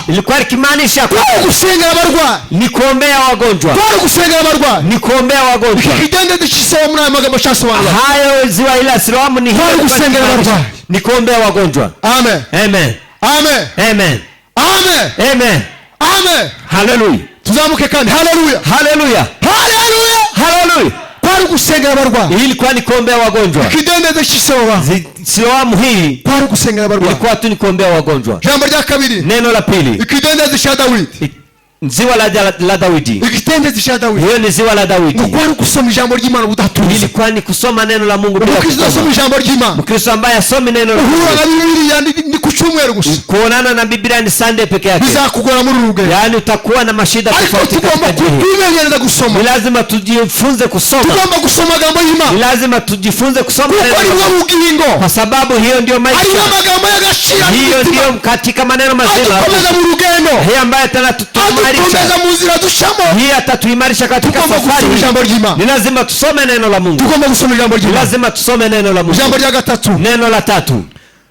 [SPEAKER 2] ilikuwa ikimaanisha
[SPEAKER 1] gusenga abarwayi.
[SPEAKER 2] Ni kuombea wagonjwa.
[SPEAKER 1] Gusenga abarwayi.
[SPEAKER 2] Ni kuombea wagonjwa.
[SPEAKER 1] Ikidendezi cy'Siloamu na magambo cyasobanura.
[SPEAKER 2] Hayo ziwa la Siloamu ni
[SPEAKER 1] gusenga abarwayi.
[SPEAKER 2] Ni kuombea wagonjwa.
[SPEAKER 1] Amen.
[SPEAKER 2] Amen.
[SPEAKER 1] Amen.
[SPEAKER 2] Amen.
[SPEAKER 1] Amen.
[SPEAKER 2] Amen.
[SPEAKER 1] Amen.
[SPEAKER 2] Hallelujah.
[SPEAKER 1] Tuzamuke kandi. Hallelujah.
[SPEAKER 2] Hallelujah.
[SPEAKER 1] Hallelujah.
[SPEAKER 2] Hallelujah.
[SPEAKER 1] Kwari gusenga abarwayi.
[SPEAKER 2] Hii ilikuwa ni kuombea wagonjwa.
[SPEAKER 1] Ikidendezi cy'Siloamu.
[SPEAKER 2] Siloamu hii
[SPEAKER 1] kwari gusenga abarwayi.
[SPEAKER 2] Ilikuwa tu ni kuombea wagonjwa.
[SPEAKER 1] Jambo rya kabiri.
[SPEAKER 2] Neno la pili.
[SPEAKER 1] Ikidendezi cha Dawidi.
[SPEAKER 2] Ziwa la Daudi.
[SPEAKER 1] Ikidendezi cha Dawidi.
[SPEAKER 2] Hiyo ni ziwa la Daudi.
[SPEAKER 1] Kwari kusoma ijambo ry'Imana budatuza.
[SPEAKER 2] Ilikuwa ni kusoma neno la Mungu bila
[SPEAKER 1] kusoma. Kusoma ijambo ry'Imana.
[SPEAKER 2] Mkristo ambaye asome neno la Mungu.
[SPEAKER 1] Biblia ni kuchumweru gusa.
[SPEAKER 2] Kuonana na Biblia ni Sunday peke yake.
[SPEAKER 1] Bizakugora muri rugendo.
[SPEAKER 2] Yaani utakuwa na mashida tofauti katika
[SPEAKER 1] kumenyereza gusoma.
[SPEAKER 2] Ni lazima tujifunze kusoma.
[SPEAKER 1] Tugomba gusoma gambo y'Imana.
[SPEAKER 2] Ni lazima tujifunze kusoma neno la Mungu. Kwa sababu hiyo ndio maisha. Hiyo ndio katika maneno mazima. Hiyo ambayo tunatuimarisha. Hii atatuimarisha katika safari. Ni lazima tusome neno la Mungu. Ni lazima tusome neno la Mungu.
[SPEAKER 1] Jambo rya gatatu.
[SPEAKER 2] Neno la tatu.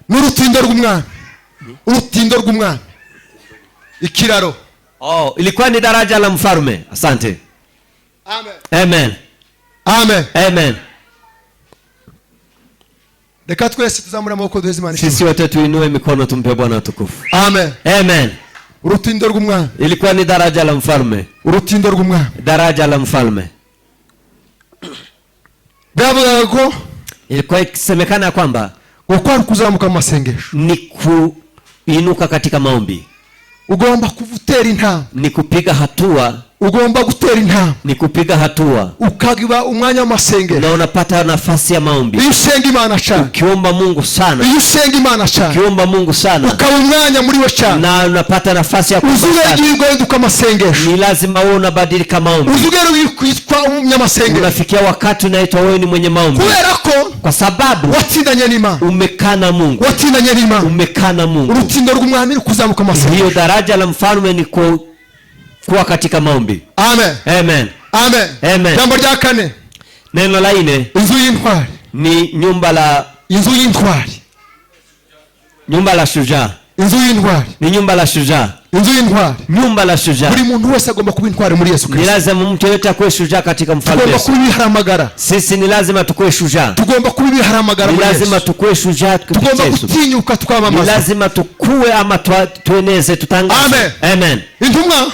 [SPEAKER 1] N'urutindo rw'umwami. Urutindo rw'umwami. Ikiraro.
[SPEAKER 2] Ilikuwa ni daraja la mfalme. Asante.
[SPEAKER 1] Amen.
[SPEAKER 2] Amen.
[SPEAKER 1] Amen.
[SPEAKER 2] Amen.
[SPEAKER 1] Reka twese tuzamura amaboko duheze Imana.
[SPEAKER 2] Sisi wote tuinue mikono tumpe Bwana utukufu.
[SPEAKER 1] Amen.
[SPEAKER 2] Amen.
[SPEAKER 1] Urutindo rw'umwami.
[SPEAKER 2] Ilikuwa ni daraja la mfalme.
[SPEAKER 1] Urutindo rw'umwami.
[SPEAKER 2] Daraja la mfalme.
[SPEAKER 1] Bavuga ko
[SPEAKER 2] ilikuwa ikisemekana kwamba
[SPEAKER 1] ukwari kuzamuka mu masengesho.
[SPEAKER 2] Ni kuinuka katika maombi.
[SPEAKER 1] Ugomba kuvutera intambwe.
[SPEAKER 2] Ni kupiga hatua.
[SPEAKER 1] Ugomba gutera intambwe.
[SPEAKER 2] Ni kupiga hatua.
[SPEAKER 1] Ukagiba umwanya w'amasengesho.
[SPEAKER 2] Na unapata nafasi ya maombi.
[SPEAKER 1] Iyo usenga Imana cyane.
[SPEAKER 2] Ukiomba Mungu sana.
[SPEAKER 1] Iyo usenga Imana cyane.
[SPEAKER 2] Ukiomba Mungu sana.
[SPEAKER 1] Ukaba umwanya muri we cyane.
[SPEAKER 2] Na unapata nafasi ya kuomba.
[SPEAKER 1] Uzugira amasengesho.
[SPEAKER 2] Ni lazima wewe unabadilika maombi.
[SPEAKER 1] Uzugira kwitwa umunyamasengesho.
[SPEAKER 2] Unafikia wakati unaitwa wewe ni mwenye maombi.
[SPEAKER 1] Kubera ko
[SPEAKER 2] kwa sababu
[SPEAKER 1] watindanye n'Imana.
[SPEAKER 2] Umekaa na Mungu.
[SPEAKER 1] Watindanye n'Imana.
[SPEAKER 2] Umekaa na Mungu.
[SPEAKER 1] Urutindo rw'umwami kuzamuka amasengesho.
[SPEAKER 2] Hiyo daraja la mfalme ni kuwa katika maombi.
[SPEAKER 1] Amen.
[SPEAKER 2] Amen.
[SPEAKER 1] Amen.
[SPEAKER 2] Amen.
[SPEAKER 1] Jambo rya kane.
[SPEAKER 2] Neno la 4
[SPEAKER 1] inzu y'intwari
[SPEAKER 2] ni nyumba la
[SPEAKER 1] inzu y'intwari.
[SPEAKER 2] Nyumba la shujaa.
[SPEAKER 1] Inzu y'intwari
[SPEAKER 2] ni nyumba la shujaa.
[SPEAKER 1] Inzu y'intwari,
[SPEAKER 2] nyumba la shujaa.
[SPEAKER 1] Buri muntu wese agomba kuba intwari muri Yesu Kristo.
[SPEAKER 2] Ni lazima mtu yote akuwe shujaa katika mfalme Yesu.
[SPEAKER 1] Tugomba kubiharamagara.
[SPEAKER 2] Sisi ni lazima tukue shujaa.
[SPEAKER 1] Tugomba kubiharamagara muri Yesu.
[SPEAKER 2] Ni lazima tukue shujaa katika Yesu.
[SPEAKER 1] Tugomba kutinyuka tukamamaza.
[SPEAKER 2] Ni lazima tukue ama tueneze tutangaze.
[SPEAKER 1] Amen.
[SPEAKER 2] Amen.
[SPEAKER 1] Intumwa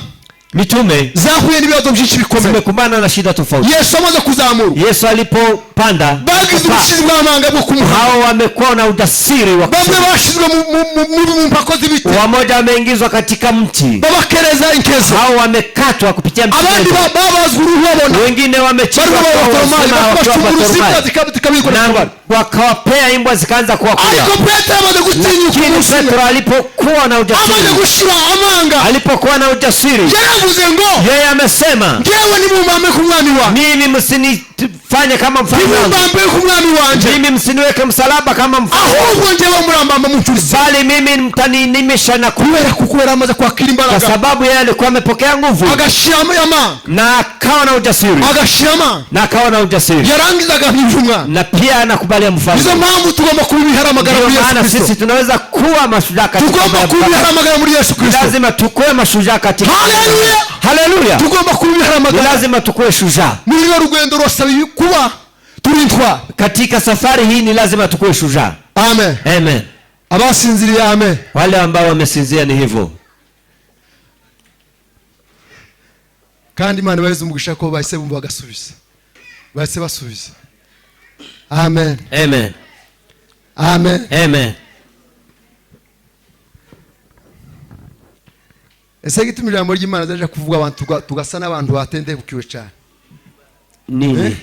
[SPEAKER 2] mitume
[SPEAKER 1] zahuye n'ibibazo byinshi bikomeye.
[SPEAKER 2] Zimekumbana na shida tofauti.
[SPEAKER 1] Yesu amaze kuzamura.
[SPEAKER 2] Yesu alipopanda
[SPEAKER 1] bagize ubushizi bw'amanga bwo kumuha.
[SPEAKER 2] Hao wamekuwa na ujasiri wa
[SPEAKER 1] bamwe bashizwe mu mpako z'ibiti.
[SPEAKER 2] Wamoja wameingizwa katika mti.
[SPEAKER 1] Babakereza inkezo.
[SPEAKER 2] Hao wamekatwa kupitia mti.
[SPEAKER 1] Abandi babazwa uruhobona.
[SPEAKER 2] Wengine wamechimba wakawapea imbwa zikaanza kuwakula. Petro alipokuwa na ujasiri. Alipokuwa na ujasiri. Yeye amesema mimi msinifanye kama mfalme wangu. Mimi msiniweke msalaba kama mfalme wangu. Bali mimi mtaninimisha na kwa sababu yeye alikuwa amepokea nguvu. Na akawa na ujasiri. Na akawa na ujasiri. Na pia anakubalia mfalme. Maana sisi tunaweza kuwa mashujaa katika lazima tukue mashujaa katika.
[SPEAKER 1] Haleluya.
[SPEAKER 2] Haleluya.
[SPEAKER 1] Tugomba kubiharamagara.
[SPEAKER 2] Lazima tukue shujaa.
[SPEAKER 1] Muri rugendo rosaba kuba turintwa.
[SPEAKER 2] Katika safari hii ni lazima tukue shujaa.
[SPEAKER 1] Amen.
[SPEAKER 2] Amen.
[SPEAKER 1] Abasinziriye amen.
[SPEAKER 2] Wale ambao wamesinzia ni hivyo.
[SPEAKER 1] Kandi Imana bayize umugisha ko bahise bumva bagasubiza. Bahise basubiza. Amen.
[SPEAKER 2] Amen.
[SPEAKER 1] Amen.
[SPEAKER 2] Amen.
[SPEAKER 1] Ese gitumira ijambo ry'Imana zaje kuvuga abantu tugasa n'abantu batende kukiwe cyane.
[SPEAKER 2] Nini?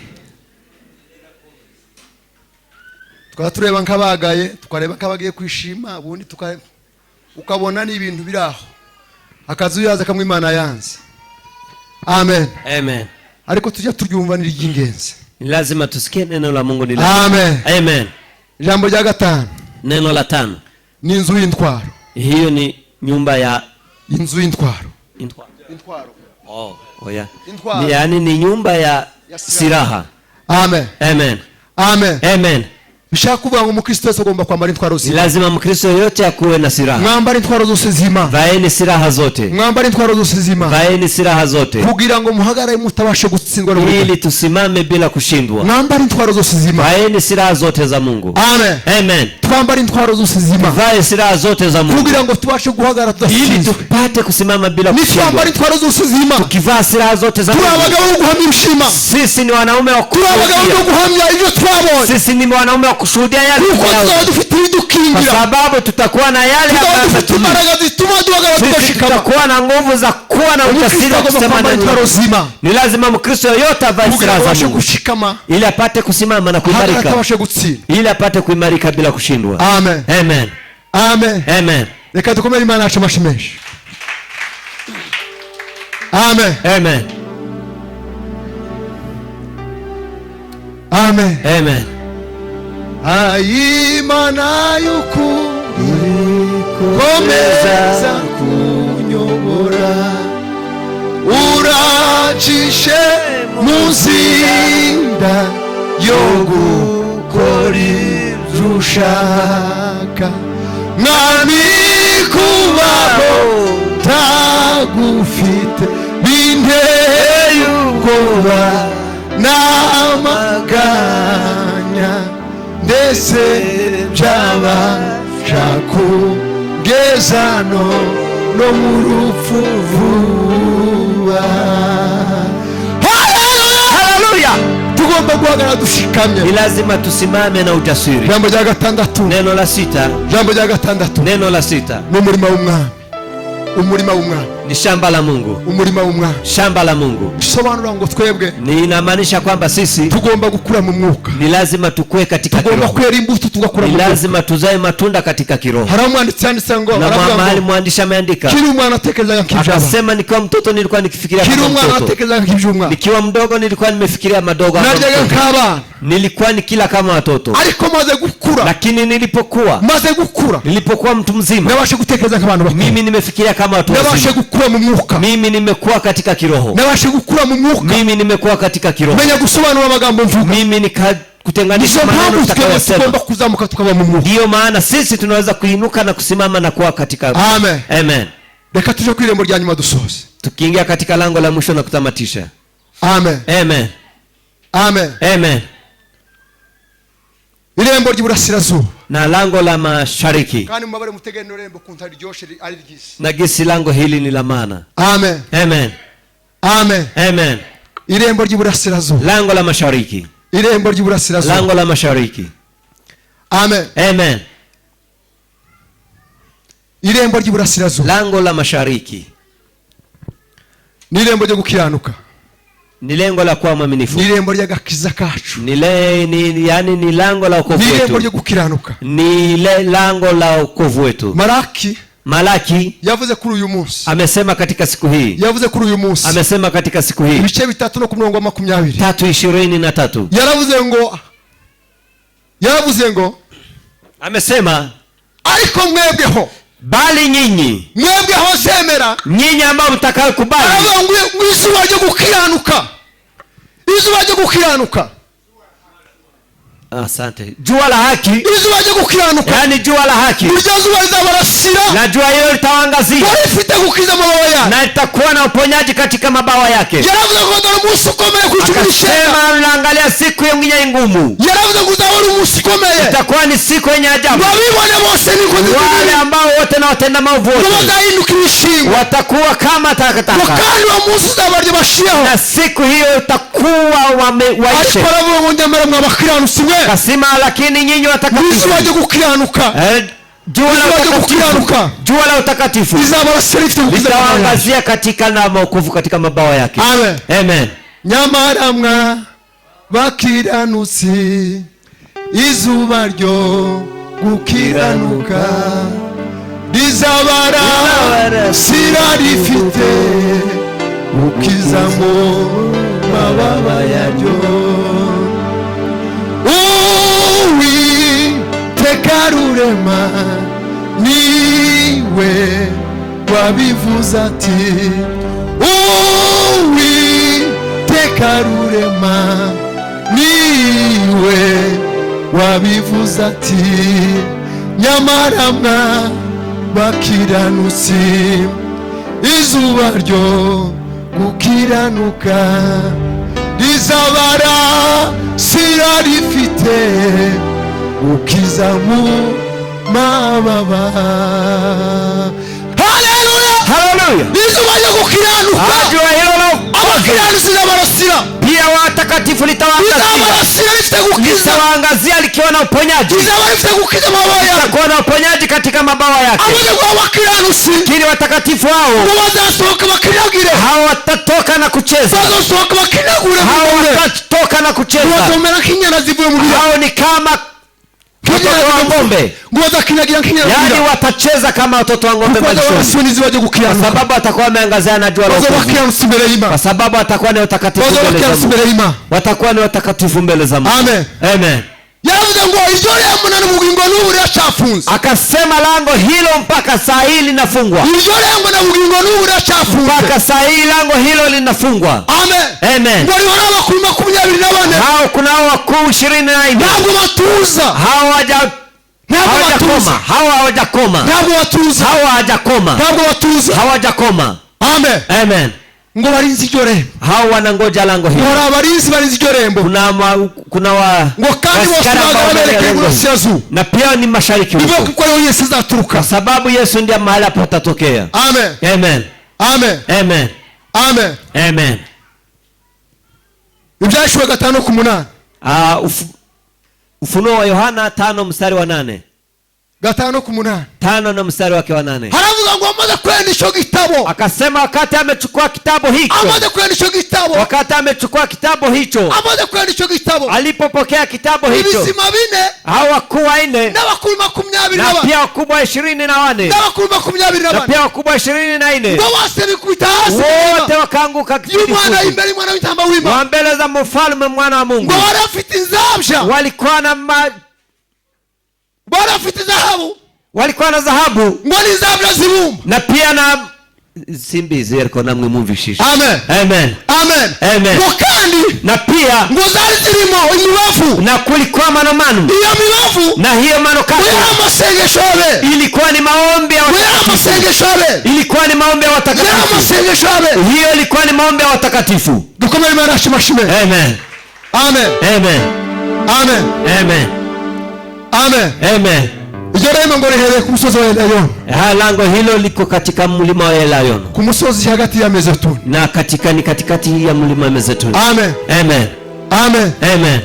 [SPEAKER 1] Tukatureba nk'abagaye, tukareba nk'abagiye kwishima, ubundi ukabona n'ibintu biraho. Akazu yaza kamwe Imana yanze. Amen.
[SPEAKER 2] Amen.
[SPEAKER 1] Ariko tujya turyumva n'iry'ingenzi.
[SPEAKER 2] Lazima tusikie neno la Mungu ni lazima.
[SPEAKER 1] Amen.
[SPEAKER 2] Amen.
[SPEAKER 1] Jambo rya 5.
[SPEAKER 2] Neno la 5.
[SPEAKER 1] Ni inzu y'intwaro.
[SPEAKER 2] Hiyo ni nyumba ya
[SPEAKER 1] inzu y'intwaro.
[SPEAKER 2] Intwaro. Oya. Ni yani ni nyumba ya silaha.
[SPEAKER 1] Amen.
[SPEAKER 2] Amen.
[SPEAKER 1] Amen.
[SPEAKER 2] Amen.
[SPEAKER 1] Bishaka kuvuga ngo umukristo wese agomba kwambara intwaro zima.
[SPEAKER 2] Lazima mkristo yote akuwe na silaha.
[SPEAKER 1] Mwambara intwaro zose zima.
[SPEAKER 2] Vaeni silaha zote.
[SPEAKER 1] Mwambara intwaro zose zima.
[SPEAKER 2] Vaeni silaha zote.
[SPEAKER 1] Kugira ngo muhagarare mutabashe gutsindwa no
[SPEAKER 2] ili tusimame bila kushindwa.
[SPEAKER 1] Mwambara intwaro zose zima.
[SPEAKER 2] Vaeni silaha zote za Mungu.
[SPEAKER 1] Amen.
[SPEAKER 2] Amen.
[SPEAKER 1] Twambara intwaro zose zima.
[SPEAKER 2] Vae silaha zote za Mungu.
[SPEAKER 1] Kugira ngo tubashe guhagarara tudashindwa.
[SPEAKER 2] Ili tupate kusimama bila kushindwa.
[SPEAKER 1] Twambara intwaro zose zima.
[SPEAKER 2] Tukivaa silaha zote za Mungu.
[SPEAKER 1] Turabagabo guhamya ushima.
[SPEAKER 2] Sisi ni wanaume wa
[SPEAKER 1] kurabagabo guhamya ibyo twabonye.
[SPEAKER 2] Sisi ni wanaume wa kushuhudia yale. Kwa sababu tutakuwa na yale tutakuwa na nguvu za kuwa na ujasiri wa kusema neno. Ni lazima Mkristo yote avae silaha za Mungu ili apate kusimama na kuimarika, ili apate kuimarika bila kushindwa.
[SPEAKER 1] Amen.
[SPEAKER 2] Amen.
[SPEAKER 1] Amen.
[SPEAKER 2] Amen.
[SPEAKER 1] Reka dukomere Imana yacu amashyi menshi. Amen.
[SPEAKER 2] Amen.
[SPEAKER 1] Amen.
[SPEAKER 2] Amen.
[SPEAKER 1] Imana y'ukuri komeza kunyobora uracishe muzinda yo gukora ibyo ushaka mwami kubaho tagufite binteye ubwoba n'amaganya ndetse byabasha kugeza no mu rupfu vuba. Haleluya. Tugomba guhagarara dushikamye.
[SPEAKER 2] Ni lazima tusimame na ujasiri.
[SPEAKER 1] Jambo rya 6.
[SPEAKER 2] Neno la 6.
[SPEAKER 1] Jambo rya 6.
[SPEAKER 2] Neno la 6.
[SPEAKER 1] Ni umurima w'umwami. Umurima w'umwami
[SPEAKER 2] ni shamba la Mungu.
[SPEAKER 1] Umurima w'umwami,
[SPEAKER 2] shamba la Mungu.
[SPEAKER 1] Bisobanura ngo twebwe,
[SPEAKER 2] ni inamaanisha kwamba sisi
[SPEAKER 1] tugomba gukura mu mwuka.
[SPEAKER 2] Ni lazima tukue katika kiroho.
[SPEAKER 1] Tugomba kwera imbuto tugakura mu mwuka.
[SPEAKER 2] Ni lazima tuzae matunda katika kiroho.
[SPEAKER 1] Haramwanditse ngo,
[SPEAKER 2] na mahali mwandishi ameandika,
[SPEAKER 1] kiri umwana atekereza nk'ijana.
[SPEAKER 2] Akasema nikiwa mtoto nilikuwa nikifikiria
[SPEAKER 1] kama mtoto. Kiri umwana atekereza nk'ijumwa.
[SPEAKER 2] Nikiwa mdogo nilikuwa nimefikiria madogo kama mtoto. Nilikuwa nikila kama watoto.
[SPEAKER 1] Ariko maze gukura,
[SPEAKER 2] lakini nilipokuwa
[SPEAKER 1] maze gukura,
[SPEAKER 2] nilipokuwa mtu mzima,
[SPEAKER 1] nabashe gutekereza nk'abantu bakuru.
[SPEAKER 2] Mimi nimefikiria kama watu wazima.
[SPEAKER 1] gukura mu mwuka.
[SPEAKER 2] Mimi nimekuwa katika kiroho.
[SPEAKER 1] Nabashe gukura mu mwuka.
[SPEAKER 2] Mimi nimekuwa katika kiroho.
[SPEAKER 1] Menya gusobanura amagambo mvuga.
[SPEAKER 2] Mimi kutenganisha maneno tutakayosema.
[SPEAKER 1] Kuzamuka tukaba mu mwuka.
[SPEAKER 2] Ndio maana sisi tunaweza kuinuka na kusimama na kuwa katika.
[SPEAKER 1] Amen.
[SPEAKER 2] Amen.
[SPEAKER 1] Reka tuje ku irembo rya nyuma dusoze.
[SPEAKER 2] Tukiingia katika lango la mwisho na kutamatisha.
[SPEAKER 1] Amen.
[SPEAKER 2] Amen.
[SPEAKER 1] Amen.
[SPEAKER 2] Amen.
[SPEAKER 1] Irembo ry'Iburasirazuba
[SPEAKER 2] na lango la mashariki.
[SPEAKER 1] Kandi mubabare mutegene irembo kunta ryoshe ari ryisi.
[SPEAKER 2] Na gisi lango hili ni la maana.
[SPEAKER 1] Amen.
[SPEAKER 2] Amen.
[SPEAKER 1] Amen.
[SPEAKER 2] Amen.
[SPEAKER 1] Irembo ry'Iburasirazuba.
[SPEAKER 2] Lango la mashariki.
[SPEAKER 1] Irembo ry'Iburasirazuba.
[SPEAKER 2] Lango la mashariki.
[SPEAKER 1] Amen.
[SPEAKER 2] Amen.
[SPEAKER 1] Irembo ry'Iburasirazuba.
[SPEAKER 2] Lango la mashariki.
[SPEAKER 1] Ni irembo ryo gukiranuka.
[SPEAKER 2] Ni lengo la kuwa mwaminifu.
[SPEAKER 1] Ni irembo ry'agakiza kacu.
[SPEAKER 2] Yani ni lango la wokovu wetu.
[SPEAKER 1] Ni irembo ryo gukiranuka.
[SPEAKER 2] Ni lango la wokovu wetu. Malaki
[SPEAKER 1] yavuze kuri uyu munsi.
[SPEAKER 2] Amesema katika siku hii.
[SPEAKER 1] Yavuze kuri uyu munsi.
[SPEAKER 2] Amesema katika siku hii.
[SPEAKER 1] Ibice 3 no ku murongo wa 20.
[SPEAKER 2] 3:23.
[SPEAKER 1] Yaravuze ngo
[SPEAKER 2] amesema
[SPEAKER 1] ariko mwebweho
[SPEAKER 2] bali nyinyi
[SPEAKER 1] mwebweho semera
[SPEAKER 2] nyinyi ambao mtakao kubali.
[SPEAKER 1] Izuba ryo gukiranuka. Izuba ryo gukiranuka.
[SPEAKER 2] Asante. Jua la haki.
[SPEAKER 1] Izuba ryo gukiranuka.
[SPEAKER 2] Yani jua la haki.
[SPEAKER 1] Izuba lizabarasira.
[SPEAKER 2] Na jua hilo litawaangazia.
[SPEAKER 1] Rifite gukiza mabawa yake.
[SPEAKER 2] Na itakuwa na uponyaji katika mabawa yake.
[SPEAKER 1] Yaravuze ngo ndoro umunsi ukomeye kuchumisha.
[SPEAKER 2] Akasema unaangalia siku yenye ngumu.
[SPEAKER 1] Yaravuze ngo uzabona umunsi ukomeye.
[SPEAKER 2] Itakuwa ni siku yenye ajabu.
[SPEAKER 1] Babibone bose niko
[SPEAKER 2] wale ambao wote na watenda maovu wote.
[SPEAKER 1] Bazahinduka ibishingo.
[SPEAKER 2] Watakuwa kama takataka.
[SPEAKER 1] Kandi wa munsi uzabarya bashiyeho.
[SPEAKER 2] Na siku hiyo utakuwa wamewaisha.
[SPEAKER 1] Baravuga ngo nyamara mwabakiranutsi mwe.
[SPEAKER 2] Kasima lakini nyinyi watakatifu.
[SPEAKER 1] Izuba ryo gukiranuka.
[SPEAKER 2] Jua la utakatifu litawaangazia katika na wokovu katika mabawa yake.
[SPEAKER 1] Amen.
[SPEAKER 2] Amen.
[SPEAKER 1] Nyamara mwa bakiranutsi izuba ryo gukiranuka rizabara sira rifite ukizamo mababa yaryo. Tekarurema niwe wabivuze ati tekarurema niwe wabivuze ati nyamara mwa bakiranutsi izuba ryo gukiranuka rizabara sira rifite ukizamu mababa. Haleluya.
[SPEAKER 2] Haleluya.
[SPEAKER 1] Izuba ryo gukiranuka.
[SPEAKER 2] Jua hilo la
[SPEAKER 1] abakiranutsi zabarasira.
[SPEAKER 2] Pia watakatifu litawaangazia likiwa na uponyaji. Litakuwa na uponyaji katika mabawa yake. Lakini watakatifu hao hao watatoka na kucheza. Hao watatoka na kucheza. Hao ni kama watoto wa ng'ombe. Yani watacheza kama watoto wa ng'ombe malishoni. Kwa sababu atakuwa wameangazia na jua la wokovu. Kwa sababu atakuwa ni watakatifu mbele za Mungu. Watakuwa ni watakatifu mbele za Mungu.
[SPEAKER 1] Amen.
[SPEAKER 2] Amen. Akasema lango hilo mpaka saa hii linafungwa. Mpaka saa hii lango hilo linafungwa.
[SPEAKER 1] Amen.
[SPEAKER 2] Amen. Hao kuna wakuu 24. Hawajakoma.
[SPEAKER 1] Amen.
[SPEAKER 2] Amen.
[SPEAKER 1] Ngo barinzi iryo rembo.
[SPEAKER 2] Hao wanangoja lango hilo.
[SPEAKER 1] Ngo abarinzi barinzi iryo rembo.
[SPEAKER 2] Kuna wa
[SPEAKER 1] ngo kandi wasaga Iburasirazuba.
[SPEAKER 2] Na pia ni mashariki huko.
[SPEAKER 1] Ndivyo kuko Yesu azaturuka.
[SPEAKER 2] Kwa sababu Yesu ndiye mahali hapo atatokea.
[SPEAKER 1] Amen.
[SPEAKER 2] Amen.
[SPEAKER 1] Amen.
[SPEAKER 2] Amen.
[SPEAKER 1] Amen.
[SPEAKER 2] Amen.
[SPEAKER 1] Ibyashuwe 5:8.
[SPEAKER 2] Ufunuo wa Yohana 5:8.
[SPEAKER 1] 5:8.
[SPEAKER 2] 5 na mstari wake wa 8.
[SPEAKER 1] Haravuga ngo amaze kwenda ico gitabo.
[SPEAKER 2] Akasema wakati amechukua kitabu hicho.
[SPEAKER 1] Amaze kwenda ico gitabo.
[SPEAKER 2] Wakati amechukua kitabu hicho.
[SPEAKER 1] Amaze kwenda ico gitabo.
[SPEAKER 2] Alipopokea kitabu hicho.
[SPEAKER 1] Ibisima 4.
[SPEAKER 2] Hao wakuu 4.
[SPEAKER 1] Na wakuu 24.
[SPEAKER 2] Na pia wakubwa 24.
[SPEAKER 1] Na wakuu 24.
[SPEAKER 2] Na pia wakubwa 24.
[SPEAKER 1] Ngo bose bikubita hasi.
[SPEAKER 2] Wote wakaanguka kifudifudi.
[SPEAKER 1] Yumwana imbere mwana w'intamba w'Imana.
[SPEAKER 2] Wa mbele za mfalme mwana wa Mungu.
[SPEAKER 1] Ngo warafite inzabya.
[SPEAKER 2] Walikuwa na
[SPEAKER 1] warafite dhahabu.
[SPEAKER 2] Walikuwa na dhahabu.
[SPEAKER 1] Ngo ni zabla zibumba.
[SPEAKER 2] Na pia na simbizi ariko namwe mumvishisha.
[SPEAKER 1] Amen.
[SPEAKER 2] Amen.
[SPEAKER 1] Amen.
[SPEAKER 2] Amen.
[SPEAKER 1] Wakandi
[SPEAKER 2] na pia
[SPEAKER 1] ngo zari zirimo imibavu
[SPEAKER 2] na kulikuwa manomano.
[SPEAKER 1] Iyo mibavu
[SPEAKER 2] na hiyo manokati
[SPEAKER 1] amasengesho abe
[SPEAKER 2] ilikuwa ni maombi ya
[SPEAKER 1] amasengesho abe
[SPEAKER 2] ilikuwa ni maombi ya watakatifu.
[SPEAKER 1] Amasengesho abe
[SPEAKER 2] hiyo ilikuwa ni maombi ya watakatifu.
[SPEAKER 1] Dukomere Imana shimashime.
[SPEAKER 2] Amen.
[SPEAKER 1] Amen.
[SPEAKER 2] Amen.
[SPEAKER 1] Amen.
[SPEAKER 2] Amen.
[SPEAKER 1] Amen.
[SPEAKER 2] Amen.
[SPEAKER 1] Ijoro ngo rihere ku musozi wa Elayono.
[SPEAKER 2] Lango hilo liko katika mlima wa Elayono.
[SPEAKER 1] Ku musozi hagati ya Mezetuni.
[SPEAKER 2] Na katikati ya mlima wa Mezetuni.
[SPEAKER 1] Amen.
[SPEAKER 2] Amen.
[SPEAKER 1] Amen.
[SPEAKER 2] Amen.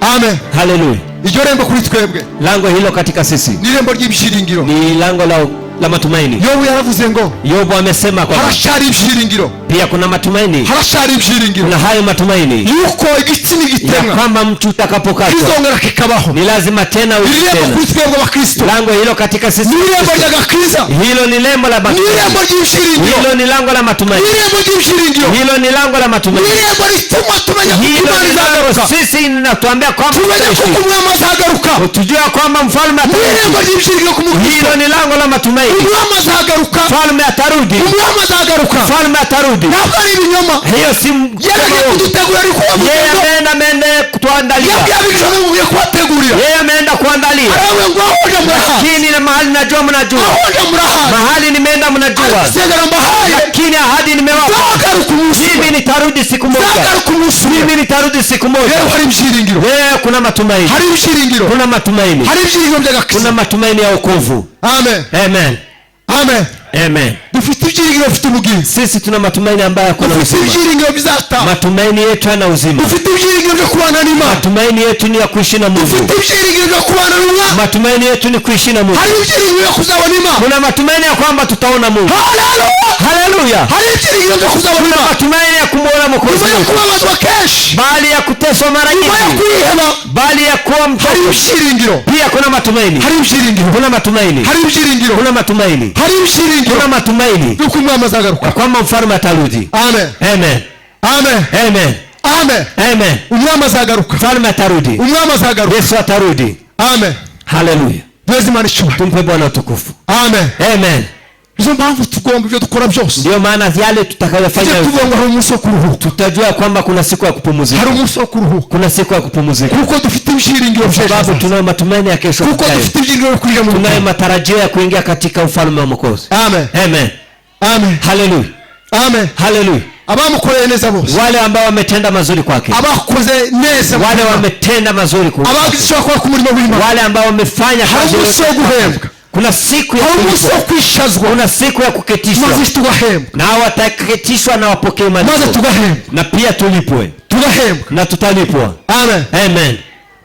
[SPEAKER 1] Amen.
[SPEAKER 2] Hallelujah.
[SPEAKER 1] Ijoro kuri twebwe.
[SPEAKER 2] Lango hilo katika sisi.
[SPEAKER 1] Ni rembo ry'ibyiringiro.
[SPEAKER 2] Ni lango la matumaini.
[SPEAKER 1] Yobu yaravuze ngo
[SPEAKER 2] Yobu amesema kwa
[SPEAKER 1] harashari ibyiringiro.
[SPEAKER 2] Pia kuna matumaini.
[SPEAKER 1] Harashari ibyiringiro.
[SPEAKER 2] Kuna hayo matumaini.
[SPEAKER 1] Yuko igitsini gitemwa.
[SPEAKER 2] Kama mtu utakapokatwa.
[SPEAKER 1] Kizongera kikabaho.
[SPEAKER 2] Ni lazima tena
[SPEAKER 1] uitena. Kuri twebwe wa Kristo.
[SPEAKER 2] Lango hilo katika sisi.
[SPEAKER 1] Ni rembo ry'agakiza.
[SPEAKER 2] Hilo ni lembo la matumaini.
[SPEAKER 1] Ni rembo ry'ibyiringiro.
[SPEAKER 2] Hilo ni lango la matumaini.
[SPEAKER 1] Ni rembo ry'ibyiringiro.
[SPEAKER 2] Hilo ni lango la matumaini.
[SPEAKER 1] Ni rembo rituma tumenya
[SPEAKER 2] kutumaliza. Sisi ninatuambia kwamba
[SPEAKER 1] umwami azagaruka.
[SPEAKER 2] Tujue kwamba mfalme atarudi.
[SPEAKER 1] Ni rembo ry'ibyiringiro ku Mukristo.
[SPEAKER 2] Hilo ni lango la matumaini.
[SPEAKER 1] Umwami azagaruka.
[SPEAKER 2] Mfalme atarudi.
[SPEAKER 1] Umwami azagaruka.
[SPEAKER 2] Mfalme atarudi.
[SPEAKER 1] Ntabwo ari ibinyoma.
[SPEAKER 2] Hiyo si yeye ameenda kutuandalia. Yeye ameenda kuandalia. Lakini na mahali najua mnajua. Mahali nimeenda mnajua. Lakini ahadi nimewapa. Mimi nitarudi siku moja. Mimi nitarudi siku moja. Yeye kuna matumaini. Kuna matumaini. Kuna matumaini ya wokovu.
[SPEAKER 1] Amen.
[SPEAKER 2] Amen.
[SPEAKER 1] Amen.
[SPEAKER 2] Amen.
[SPEAKER 1] Dufite ibyiringiro bifite ubugingo.
[SPEAKER 2] Sisi tuna matumaini ambayo kuna uzima.
[SPEAKER 1] Dufite ibyiringiro bizata.
[SPEAKER 2] Matumaini yetu yana uzima.
[SPEAKER 1] Dufite ibyiringiro byo kubana n'Imana.
[SPEAKER 2] Matumaini yetu ni ya kuishi na Mungu.
[SPEAKER 1] Dufite ibyiringiro byo kubana n'Imana.
[SPEAKER 2] Matumaini yetu ni kuishi na Mungu.
[SPEAKER 1] Hari ibyiringiro byo kuzabona Imana.
[SPEAKER 2] Kuna matumaini ya kwamba tutaona Mungu.
[SPEAKER 1] Haleluya.
[SPEAKER 2] Haleluya.
[SPEAKER 1] Hari ibyiringiro byo kuzabona Imana.
[SPEAKER 2] Kuna matumaini ya kumuona Mwokozi wetu.
[SPEAKER 1] Kubabazwa keshi.
[SPEAKER 2] Bali ya kuteswa mara nyingi. Bali ya kuwa mtoto.
[SPEAKER 1] Hari ibyiringiro.
[SPEAKER 2] Pia kuna matumaini.
[SPEAKER 1] Hari ibyiringiro.
[SPEAKER 2] Kuna matumaini.
[SPEAKER 1] Hari ibyiringiro.
[SPEAKER 2] Kuna matumaini.
[SPEAKER 1] Hari ibyiringiro.
[SPEAKER 2] Kuna matumaini.
[SPEAKER 1] Umwami azagaruka.
[SPEAKER 2] Kwamba mfalme atarudi.
[SPEAKER 1] Amen.
[SPEAKER 2] Amen.
[SPEAKER 1] Amen.
[SPEAKER 2] Amen.
[SPEAKER 1] Amen.
[SPEAKER 2] Amen.
[SPEAKER 1] Umwami azagaruka.
[SPEAKER 2] Mfalme atarudi.
[SPEAKER 1] Umwami azagaruka.
[SPEAKER 2] Yesu atarudi.
[SPEAKER 1] Amen.
[SPEAKER 2] Hallelujah.
[SPEAKER 1] Tuwezi manishuwa.
[SPEAKER 2] Tumpe Bwana utukufu.
[SPEAKER 1] Amen.
[SPEAKER 2] Amen.
[SPEAKER 1] Izo mpamvu tugomba ibyo dukora byose.
[SPEAKER 2] Ndio maana yale tutakayofanya
[SPEAKER 1] hari umunsi wo kuruhuka.
[SPEAKER 2] Tutajua kwamba kuna siku ya kupumzika.
[SPEAKER 1] Hari umunsi wo kuruhuka.
[SPEAKER 2] Kuna siku ya kupumzika.
[SPEAKER 1] Kuko dufite ibyiringiro
[SPEAKER 2] by'ejo. Sababu tunayo matumaini ya kesho.
[SPEAKER 1] Kuko dufite ibyiringiro kuingia mu.
[SPEAKER 2] Tunayo matarajio ya kuingia katika ufalme wa Mwokozi.
[SPEAKER 1] Amen.
[SPEAKER 2] Amen.
[SPEAKER 1] Amen.
[SPEAKER 2] Hallelujah.
[SPEAKER 1] Amen.
[SPEAKER 2] Hallelujah.
[SPEAKER 1] Abamukoreye neza bose.
[SPEAKER 2] Wale ambao wametenda mazuri kwake.
[SPEAKER 1] Abakoze neza.
[SPEAKER 2] Wale wametenda mazuri kwake.
[SPEAKER 1] Abagishwa kwa kumurimo w'Imana.
[SPEAKER 2] Wale ambao wamefanya kazi
[SPEAKER 1] yo guhembwa.
[SPEAKER 2] Kuna siku ya
[SPEAKER 1] kuishazwa.
[SPEAKER 2] Kuna siku ya kuketishwa.
[SPEAKER 1] Mazi tugahembwa.
[SPEAKER 2] Na wataketishwa na wapokee malipo.
[SPEAKER 1] Mazi tugahembwa.
[SPEAKER 2] Na pia tulipwe.
[SPEAKER 1] Tugahembwa.
[SPEAKER 2] Na tutalipwa.
[SPEAKER 1] Amen.
[SPEAKER 2] Amen.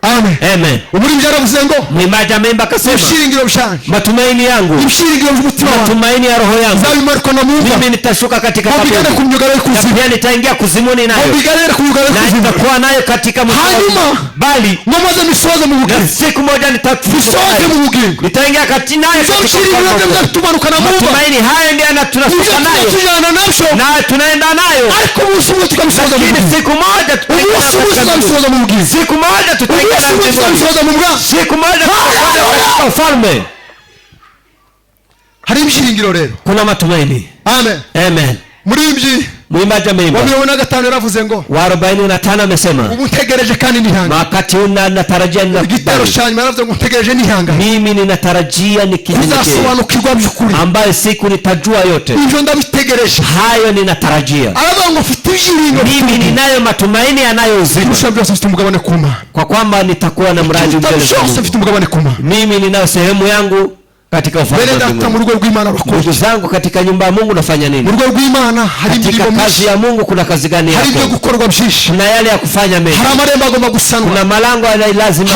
[SPEAKER 1] Amen.
[SPEAKER 2] Amen.
[SPEAKER 1] Umuri yaravuze ngo
[SPEAKER 2] mwimbaji amemba akasema
[SPEAKER 1] ibyiringiro byanje.
[SPEAKER 2] Matumaini yangu.
[SPEAKER 1] Ibyiringiro by'umutima wangu.
[SPEAKER 2] Matumaini ya roho yangu.
[SPEAKER 1] Zabimariko na Mungu.
[SPEAKER 2] Mimi nitashuka katika kaburi.
[SPEAKER 1] Mbigane kumyugara y'ikuzimu.
[SPEAKER 2] Pia nitaingia kuzimuni nayo.
[SPEAKER 1] Mbigane kumyugara y'ikuzimu.
[SPEAKER 2] Na nitakuwa nayo katika
[SPEAKER 1] hanyuma
[SPEAKER 2] bali
[SPEAKER 1] ngomaze misoze mu bugingo.
[SPEAKER 2] Siku moja
[SPEAKER 1] nitafusoze mu bugingo.
[SPEAKER 2] Nitaingia katika nayo
[SPEAKER 1] katika tumanuka na Mungu.
[SPEAKER 2] Matumaini haya ndio tunashuka nayo. Na tunaenda nayo.
[SPEAKER 1] Ariko umunsi umwe tukamsoza mu bugingo.
[SPEAKER 2] Siku moja
[SPEAKER 1] tutaingia katika mu bugingo.
[SPEAKER 2] Siku moja tutaingia siku moja katika ufalme.
[SPEAKER 1] Hari ibyiringiro rero.
[SPEAKER 2] Kuna matumaini.
[SPEAKER 1] Amen.
[SPEAKER 2] Amen.
[SPEAKER 1] Murimbyi
[SPEAKER 2] mwimbaji ameimba.
[SPEAKER 1] Wa 45 yaravuze ngo
[SPEAKER 2] wa 45 amesema
[SPEAKER 1] ugutegereje kandi nihanga.
[SPEAKER 2] Wakati natarajia ni
[SPEAKER 1] igitaro cyanyuma yaravuze ngo utegereje nihanga.
[SPEAKER 2] Mimi ninatarajia nikinyenyekea.
[SPEAKER 1] Uzasobanukirwa by'ukuri.
[SPEAKER 2] Ambaye siku nitajua yote.
[SPEAKER 1] Hivyo ndabitegereje.
[SPEAKER 2] Hayo ninatarajia.
[SPEAKER 1] Aravuga ngo ufite ibyiringiro.
[SPEAKER 2] Mimi ninayo matumaini yanayo uzima.
[SPEAKER 1] Kurusha byose ufite umugabane kuma.
[SPEAKER 2] Kwa kwamba nitakuwa na mradi mbele za Mungu.
[SPEAKER 1] Ufite umugabane kuma.
[SPEAKER 2] Mimi ninayo sehemu yangu katika ufalme wa Mungu.
[SPEAKER 1] Mu rugo rw'Imana bakora.
[SPEAKER 2] Ndugu zangu katika nyumba ya Mungu nafanya nini?
[SPEAKER 1] Mu rugo rw'Imana hari imirimo myinshi.
[SPEAKER 2] Kazi ya Mungu kuna kazi gani yako?
[SPEAKER 1] Hari ibyo gukorwa byinshi.
[SPEAKER 2] Kuna yale ya kufanya mengi.
[SPEAKER 1] Hari amarembo agomba gusanwa.
[SPEAKER 2] Kuna malango lazima.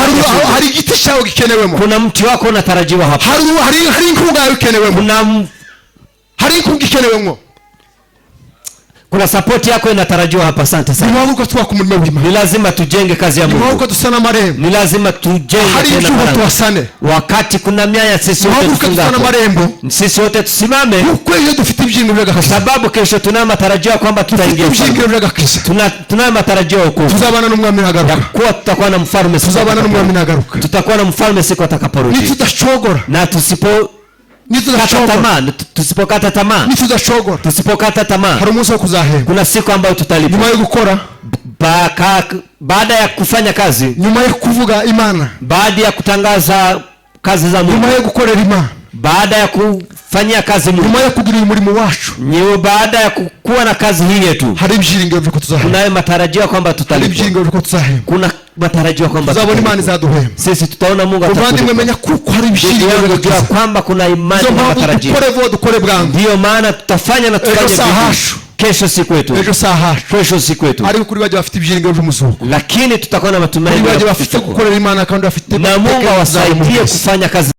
[SPEAKER 1] Hari igiti cyawe gikenewemo.
[SPEAKER 2] Kuna mti wako unatarajiwa hapa.
[SPEAKER 1] Hari inkunga ikenewemo. Hari inkunga ikenewemo.
[SPEAKER 2] Kuna support yako inatarajiwa hapa. Asante sana.
[SPEAKER 1] Niwavuka tuwa kumurimo w'Imana.
[SPEAKER 2] Ni lazima tujenge kazi ya Mungu.
[SPEAKER 1] Niwavuka tusana marembo.
[SPEAKER 2] Ni lazima tujenge
[SPEAKER 1] tena marembo.
[SPEAKER 2] Wakati kuna miaya sisi wote
[SPEAKER 1] tusana marembo.
[SPEAKER 2] Sisi wote tusimame.
[SPEAKER 1] Ukweli dufite ibyiringiro by'agakiza.
[SPEAKER 2] Sababu kesho tuna matarajio kwamba tutaingia.
[SPEAKER 1] Ibyiringiro by'agakiza.
[SPEAKER 2] Tuna matarajio huko.
[SPEAKER 1] Tuzabana n'umwami nagaruka.
[SPEAKER 2] Kwa tutakuwa na mfalme.
[SPEAKER 1] Tuzabana n'umwami nagaruka.
[SPEAKER 2] Tutakuwa na mfalme siku atakaporudi.
[SPEAKER 1] Nitudashogora.
[SPEAKER 2] Na tusipo tusipokata tamaa, tusipokata tamaa, kuna siku ambayo tutalipwa.
[SPEAKER 1] Nyuma yo gukora,
[SPEAKER 2] baada ya kufanya kazi,
[SPEAKER 1] nyuma yo kuvuga Imana,
[SPEAKER 2] baada ya kutangaza kazi za Mungu,
[SPEAKER 1] nyuma yo gukorera Imana,
[SPEAKER 2] baada ya kufanyia kazi Mungu,
[SPEAKER 1] nyuma yo kugira umurimo wacu,
[SPEAKER 2] nyewe baada ya kuwa na kazi hii yetu,
[SPEAKER 1] hari ibyiringiro byo kutuzahemba.
[SPEAKER 2] Kuna matarajio kwamba tutalipwa.
[SPEAKER 1] Hari ibyiringiro byo kutuzahemba.
[SPEAKER 2] Kuna matarajio kwamba
[SPEAKER 1] tuzabona Imana izaduhemba.
[SPEAKER 2] Sisi tutaona Mungu atatulipa.
[SPEAKER 1] Uvandimwe menya kuko hari ibyiringiro byo kutuzahemba, kwamba
[SPEAKER 2] kuna imani na matarajio.
[SPEAKER 1] Dukore bwangu.
[SPEAKER 2] Ndio maana tutafanya na tufanye bidii. Kesho si kwetu. Kesho si kwetu.
[SPEAKER 1] Ari kuri baje bafite ibyiringiro by'umuzuko.
[SPEAKER 2] Lakini tutakuwa na matumaini
[SPEAKER 1] baje bafite gukorera Imana kandi bafite
[SPEAKER 2] na Mungu awasaidie kufanya kazi